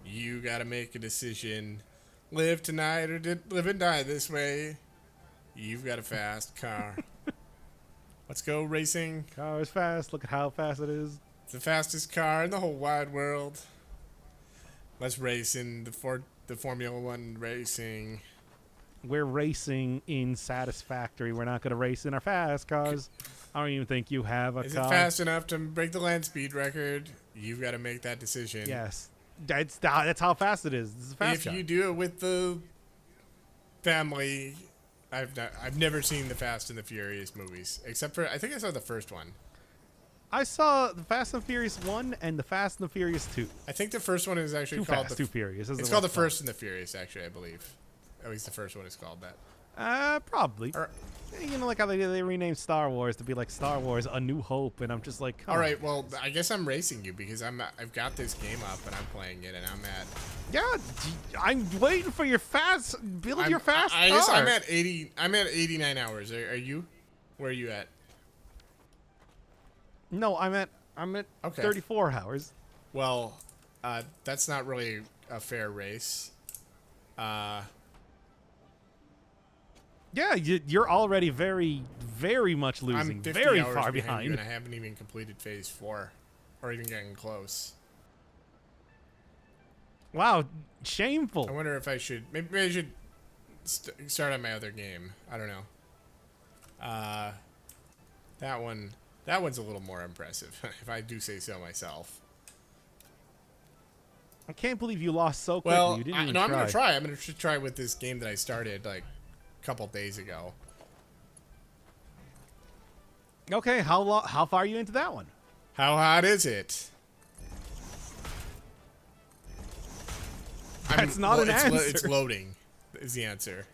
You got to make a decision. Live tonight or live and die this way. You've got a fast car. Let's go racing. Car is fast. Look at how fast it is. It's the fastest car in the whole wide world. Let's race in the Formula One racing. We're racing in Satisfactory. We're not going to race in our fast cars. I don't even think you have a Is car. it fast enough to break the land speed record? You've got to make that decision. Yes. That's how fast it is. This is a fast If car. you do it with the family, I've never seen the Fast and the Furious movies, except for I think I saw the first one. I saw the Fast and Furious 1 and the Fast and the Furious 2. I think the first one is actually Too called Fast, Too Furious. It's called the First and the Furious, actually, I believe. At least the first one is called that. Probably. Or, You know, like how they renamed Star Wars to be like Star Wars: A New Hope, and I'm just like, come all on. right, well, I guess I'm racing you because I've got this game up and I'm playing it and I'm at. Yeah, I'm waiting for your fast. Build your fast I car. guess I'm at 80. I'm at 89 hours. Are you? Where are you at? No, I'm at Okay. 34 hours. Well, that's not really a fair race. Yeah, you're already very, very much losing. I'm 50 very hours far behind behind. you, and I haven't even completed phase 4, or even getting close. Wow, shameful. I wonder if I should. Maybe I should start on my other game. I don't know. That one's a little more impressive, if I do say so myself. I can't believe you lost so quickly. Well, You didn't even I'm try. gonna try. I'm gonna try with this game that I started like a couple days ago. Okay, how far are you into that one? How hot is it? That's not an answer. It's loading. Is the answer.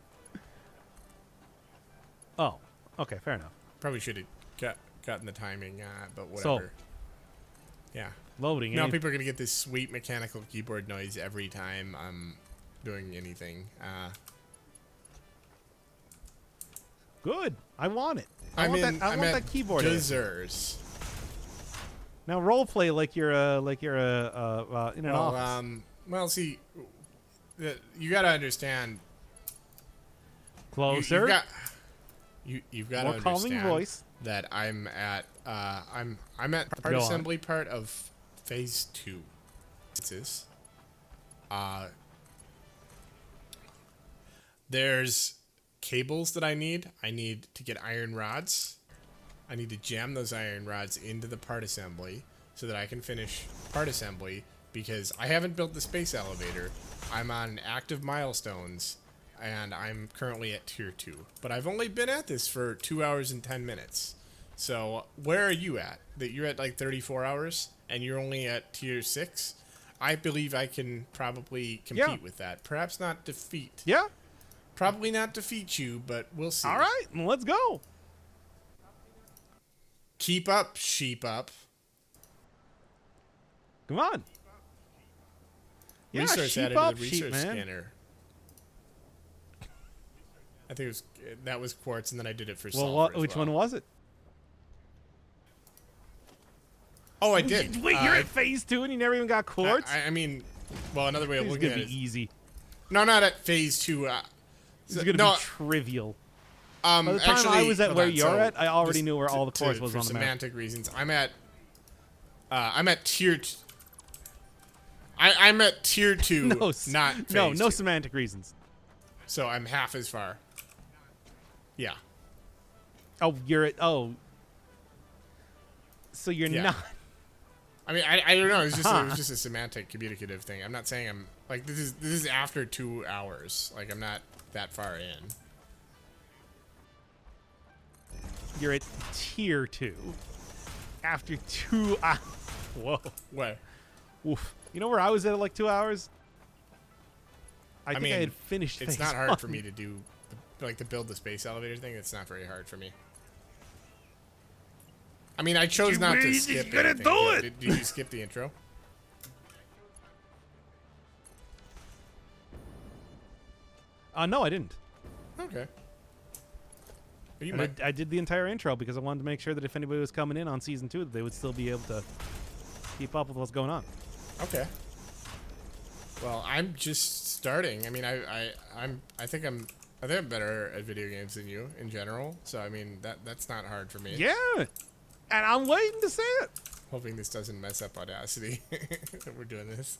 Oh, okay, fair enough. Probably should have gotten the timing, but So, whatever. Yeah. loading. Now eh? people are gonna get this sweet mechanical keyboard noise every time I'm doing anything. Good. I want it. I I'm want in. that. I I'm want at that keyboard. Geysers. Now role play like you're in an office. Well, see, you gotta understand. Closer. You've got to More understand calming voice. that I'm at I'm at the part Go on. assembly part of phase 2. There's cables that I need. I need to get iron rods. I need to jam those iron rods into the part assembly so that I can finish part assembly because I haven't built the space elevator. I'm on active milestones and I'm currently at tier 2. But I've only been at this for 2 hours and 10 minutes. So where are you at? That you're at like 34 hours and you're only at tier 6? I believe I can probably compete with that. Perhaps not defeat. Yeah. Probably not defeat you, but we'll see. All right. Let's go. Keep up, sheep up. Come on. Yeah, Resource sheep added up, to the sheep, resource man. scanner. I think that was quartz, and then I did it for Well, sulfur as which well. one was it? Oh, I did. Wait, you're at phase 2 and you never even got quartz? I mean, well, another way of This is looking gonna at it be is, easy. no, not at phase 2. This is gonna no, be trivial. By the time actually, I was at hold where on, you're so at, I already just knew where all the quartz was for on the map. semantic reasons. I'm at tier. I'm at tier 2, No, not phase no 2. semantic reasons. So I'm half as far. Yeah. Oh, you're at so you're Yeah. not. I mean, I don't know. It was just a semantic communicative thing. I'm not saying I'm like this is after 2 hours. Like I'm not that far in. You're at tier 2 after 2 hours. Whoa. What? Oof. You know where I was at like 2 hours? I think mean, I had finished. It's phase not hard 1. for me to do, to build the space elevator thing. It's not very hard for me. I mean, I chose You not to really skip just gonna anything. do it. Did you skip the intro? No, I didn't. Okay. You might. I did the entire intro because I wanted to make sure that if anybody was coming in on season 2, that they would still be able to keep up with what's going on. Okay. Well, I'm just starting. I mean, I think I'm better at video games than you in general. So I mean, that's not hard for me. Yeah, and I'm waiting to see it Hoping this doesn't mess up Audacity that we're doing this.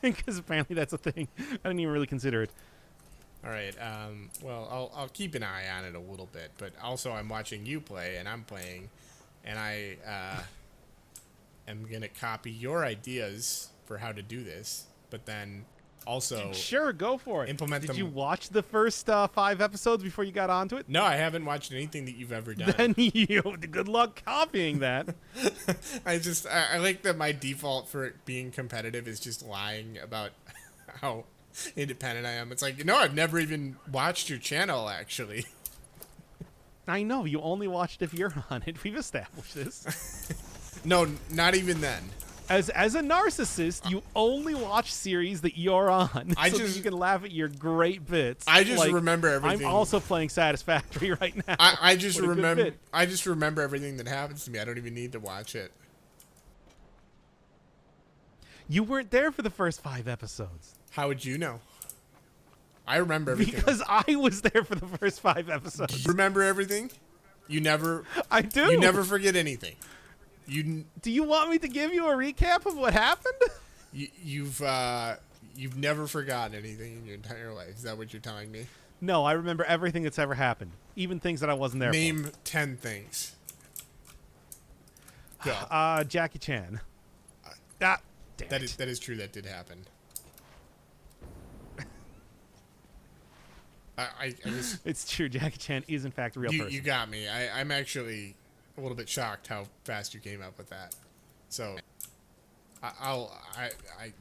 because apparently that's a thing. I didn't even really consider it. All right. Well, I'll keep an eye on it a little bit, but also I'm watching you play and I'm playing, and I am gonna copy your ideas for how to do this, but then also Sure, go for it. implement Did them. you watch the first 5 episodes before you got onto it? No, I haven't watched anything that you've ever done. Then you good luck copying that. I like that my default for it being competitive is just lying about how independent I am. It's like, no, I've never even watched your channel, actually. I know you only watched if you're on it. We've established this. No, not even then. As a narcissist, you only watch series that you're on, so that you can laugh at your great bits. I just Like, remember everything. I'm also playing Satisfactory right now. I just What a good remember. bit. I just remember everything that happens to me. I don't even need to watch it. You weren't there for the first 5 episodes. How would you know? I remember everything. Because I was there for the first 5 episodes. You remember everything? You never. I do. You never forget anything. Do you want me to give you a recap of what happened? You've never forgotten anything in your entire life. Is that what you're telling me? No, I remember everything that's ever happened, even things that I wasn't there Name 10 things. Go. for. Jackie Chan. Damn That it. is true. That did happen. I just It's true. Jackie Chan is in fact a real person. you got me. I'm actually a little bit shocked how fast you came up with that. So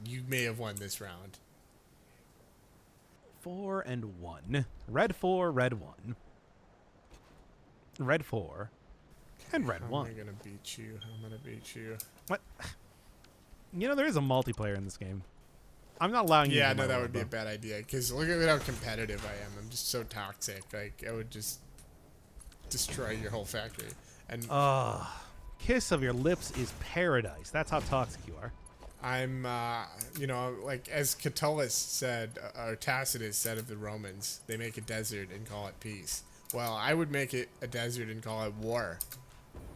you may have won this round. 4-1. Red 4, red 1. Red 4. And red How 1. am I gonna beat you? How am I gonna beat you? What? You know, there is a multiplayer in this game. I'm not allowing you to Yeah, do my no, that role, would be a though. bad idea. Because look at how competitive I am. I'm just so toxic. Like, I would just destroy your whole factory. And Kiss of your lips is paradise. That's how toxic you are. I'm, like as Catullus said, or Tacitus said of the Romans, they make a desert and call it peace. Well, I would make it a desert and call it war.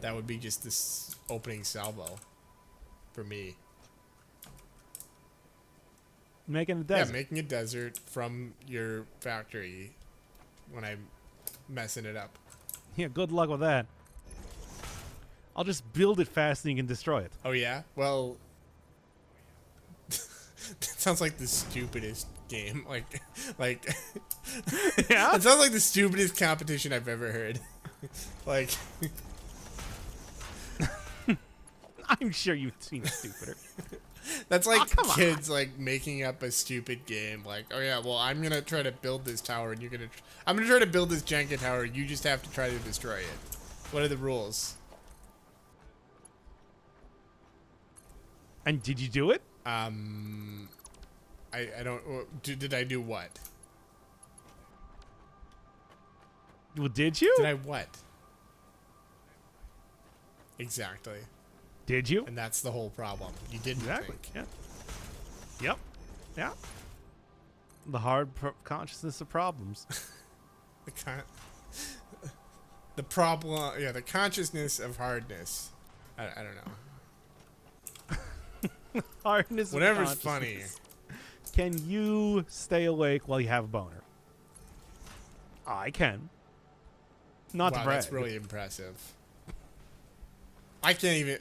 That would be just this opening salvo for me. Making a desert. Yeah, making a desert from your factory when I'm messing it up. Yeah, good luck with that. I'll just build it fast and you can destroy it. Oh, yeah? Well, that sounds like the stupidest game. Like, Yeah? it sounds like the stupidest competition I've ever heard. Like, I'm sure you've seen stupider. that's like come on. kids like making up a stupid game. Like, oh yeah, well I'm gonna try to build this tower, and I'm gonna try to build this Jenga tower. You just have to try to destroy it. What are the rules? And did you do it? I don't. Did I do what? Well, did you? Did I what? Exactly. Did you? And that's the whole problem. You didn't Exactly. think. Yeah. Yep. Yeah. The hard consciousness of problems. The problem, the consciousness of hardness. I don't know. Hardness. Whatever's of funny. Can you stay awake while you have a boner? I can. Not to Wow, brag. that's really impressive. I can't.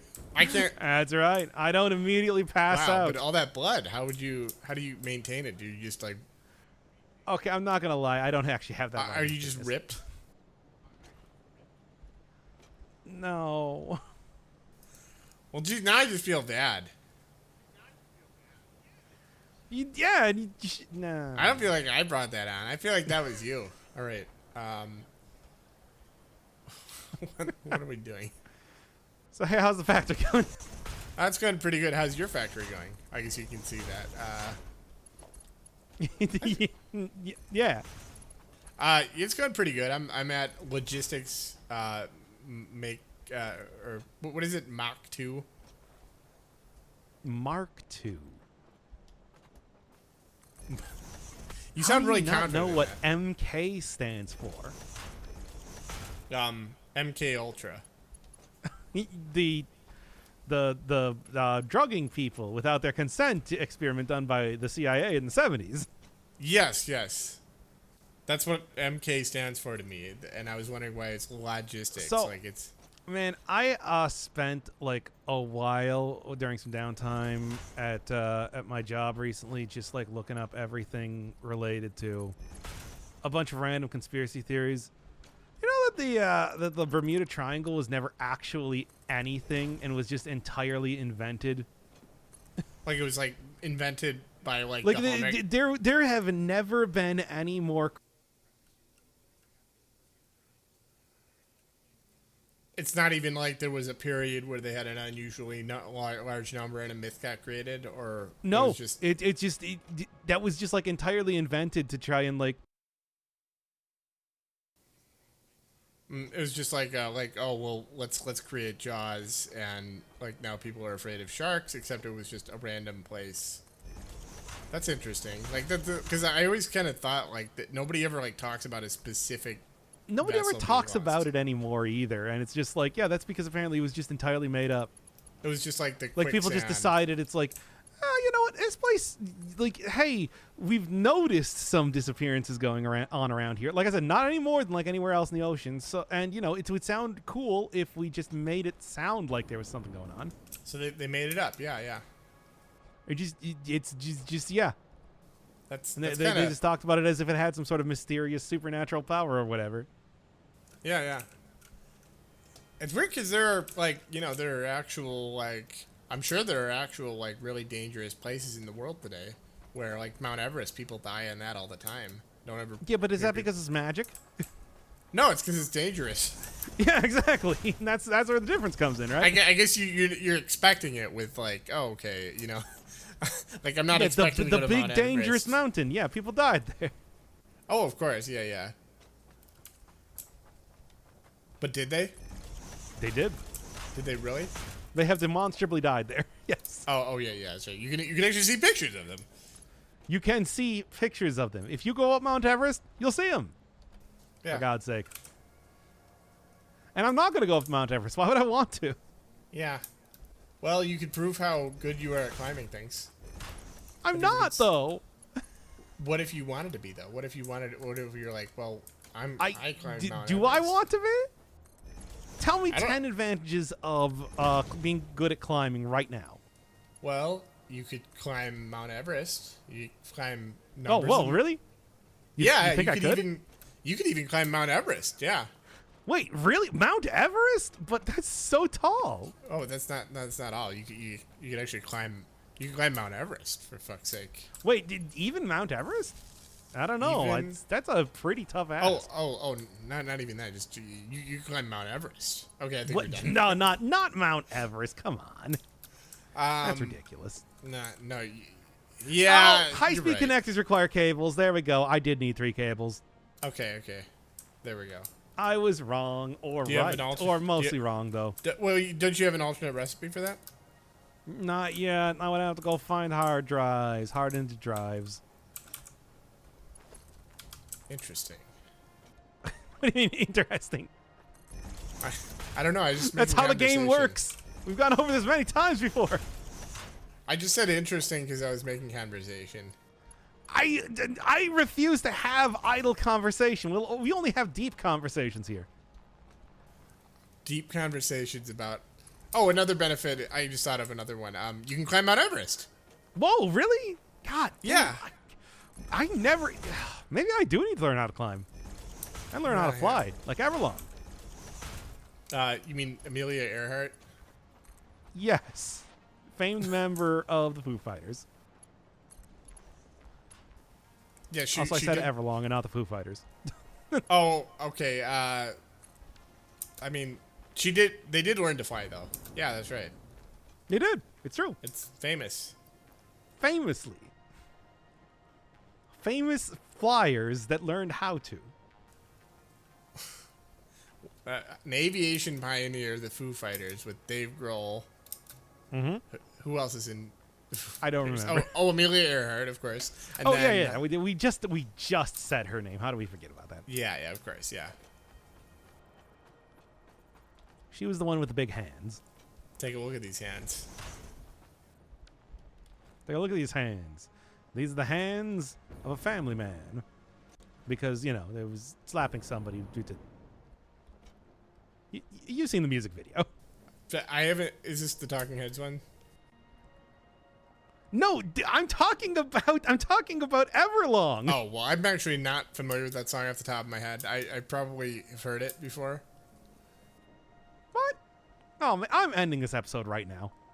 That's right. I don't immediately pass Wow, out. but all that blood, how do you maintain it? Do you just like? Okay, I'm not gonna lie. I don't actually have that. Are you just ripped? No. Well, geez, now I just feel bad. No. I don't feel like I brought that on. I feel like that was you. All right. What are we doing? So hey, how's the factory going? That's going pretty good. How's your factory going? I guess you can see that. Yeah. It's going pretty good. I'm at logistics. Or what is it? Mach 2. Mark II. You sound really How do you not confident. know what MK stands for? MK Ultra. the drugging people without their consent experiment done by the CIA in the 70s. Yes. That's what MK stands for to me, and I was wondering why it's logistics. So, like it's. Man, I spent like a while during some downtime at my job recently, just like looking up everything related to a bunch of random conspiracy theories. You know that the Bermuda Triangle was never actually anything and was just entirely invented. Like it was like invented by like there have never been any more. It's not even like there was a period where they had an unusually large number and a myth got created, or no, it was that was just like entirely invented to try and like. It was just like oh well, let's create Jaws, and like now people are afraid of sharks, except it was just a random place. That's interesting. Like because I always kind of thought like that nobody ever like talks about a specific. Nobody ever talks about it anymore either, and it's just like, yeah, that's because apparently it was just entirely made up. It was just like people just decided it's like, you know what, this place, like, hey, we've noticed some disappearances going on around here. Like I said, not any more than like anywhere else in the ocean. So, and you know, it would sound cool if we just made it sound like there was something going on. So they made it up, yeah. It's just yeah. They just talked about it as if it had some sort of mysterious supernatural power or whatever. Yeah. It's weird because there are like, there are actual like, I'm sure there are actual like really dangerous places in the world today where like Mount Everest, people die on that all the time. Don't ever. Yeah, but is that because it's magic? No, it's because it's dangerous. Yeah, exactly. That's where the difference comes in, right? I guess you're expecting it with like, oh, okay, like I'm not expecting to go to the big Mount dangerous Everest. mountain. Yeah, people died there. Oh, of course, yeah. But did they? They did. Did they really? They have demonstrably died there. Yes. Oh yeah. That's right. You can actually see pictures of them. You can see pictures of them. If you go up Mount Everest, you'll see them. Yeah. For God's sake. And I'm not going to go up Mount Everest. Why would I want to? Yeah. Well, you could prove how good you are at climbing things. I'm not, though. What if you wanted to be, though? What if you're like, well, I climb Mount Do Everest. I want to be? Tell me 10 advantages of being good at climbing right now. Well, you could climb Mount Everest. You climb numbers. Oh, whoa, really? You think I could? You could even climb Mount Everest, yeah. Wait, really? Mount Everest? But that's so tall. Oh, that's not all. You could actually climb. You can climb Mount Everest, for fuck's sake. Wait, even Mount Everest? I don't know. That's a pretty tough ask. Oh, not even that. Just you climb Mount Everest. Okay, I think you're done. No, not Mount Everest. Come on. That's ridiculous. No. Yeah. High-speed right. connectors require cables. There we go. I did need 3 cables. Okay. There we go. I was wrong, or Do you have right, an or mostly wrong though. Well, don't you have an alternate recipe for that? Not yet. I would have to go find hard drives, hardened drives. Interesting. What do you mean interesting? I don't know. I just That's making how the game conversation. works. We've gone over this many times before. I just said interesting because I was making conversation. I refuse to have idle conversation. We only have deep conversations here. Deep conversations about. Oh, another benefit. I just thought of another one. You can climb Mount Everest. Whoa, really? God. Yeah. I never. Maybe I do need to learn how to climb. And learn how to fly, like Everlong. You mean Amelia Earhart? Yes. Famed member of the Foo Fighters. Yeah, she. Also, I she said did. Everlong and not the Foo Fighters. Oh, okay. I mean, she did. They did learn to fly, though. Yeah, that's right. They did. It's true. It's famous. Famously. Famous flyers that learned how to. An aviation pioneer, the Foo Fighters, with Dave Grohl. Mm-hmm. Who else is in? I don't remember. Oh, Amelia Earhart, of course. And Oh, then, yeah. We just said her name. How do we forget about that? Yeah, of course, yeah. She was the one with the big hands. Take a look at these hands. Take a look at these hands. These are the hands of a family man. Because, there was slapping somebody due to... You've seen the music video. I haven't. Is this the Talking Heads one? No, I'm talking about Everlong. Oh, well, I'm actually not familiar with that song off the top of my head. I probably have heard it before. What? Oh, man, I'm ending this episode right now.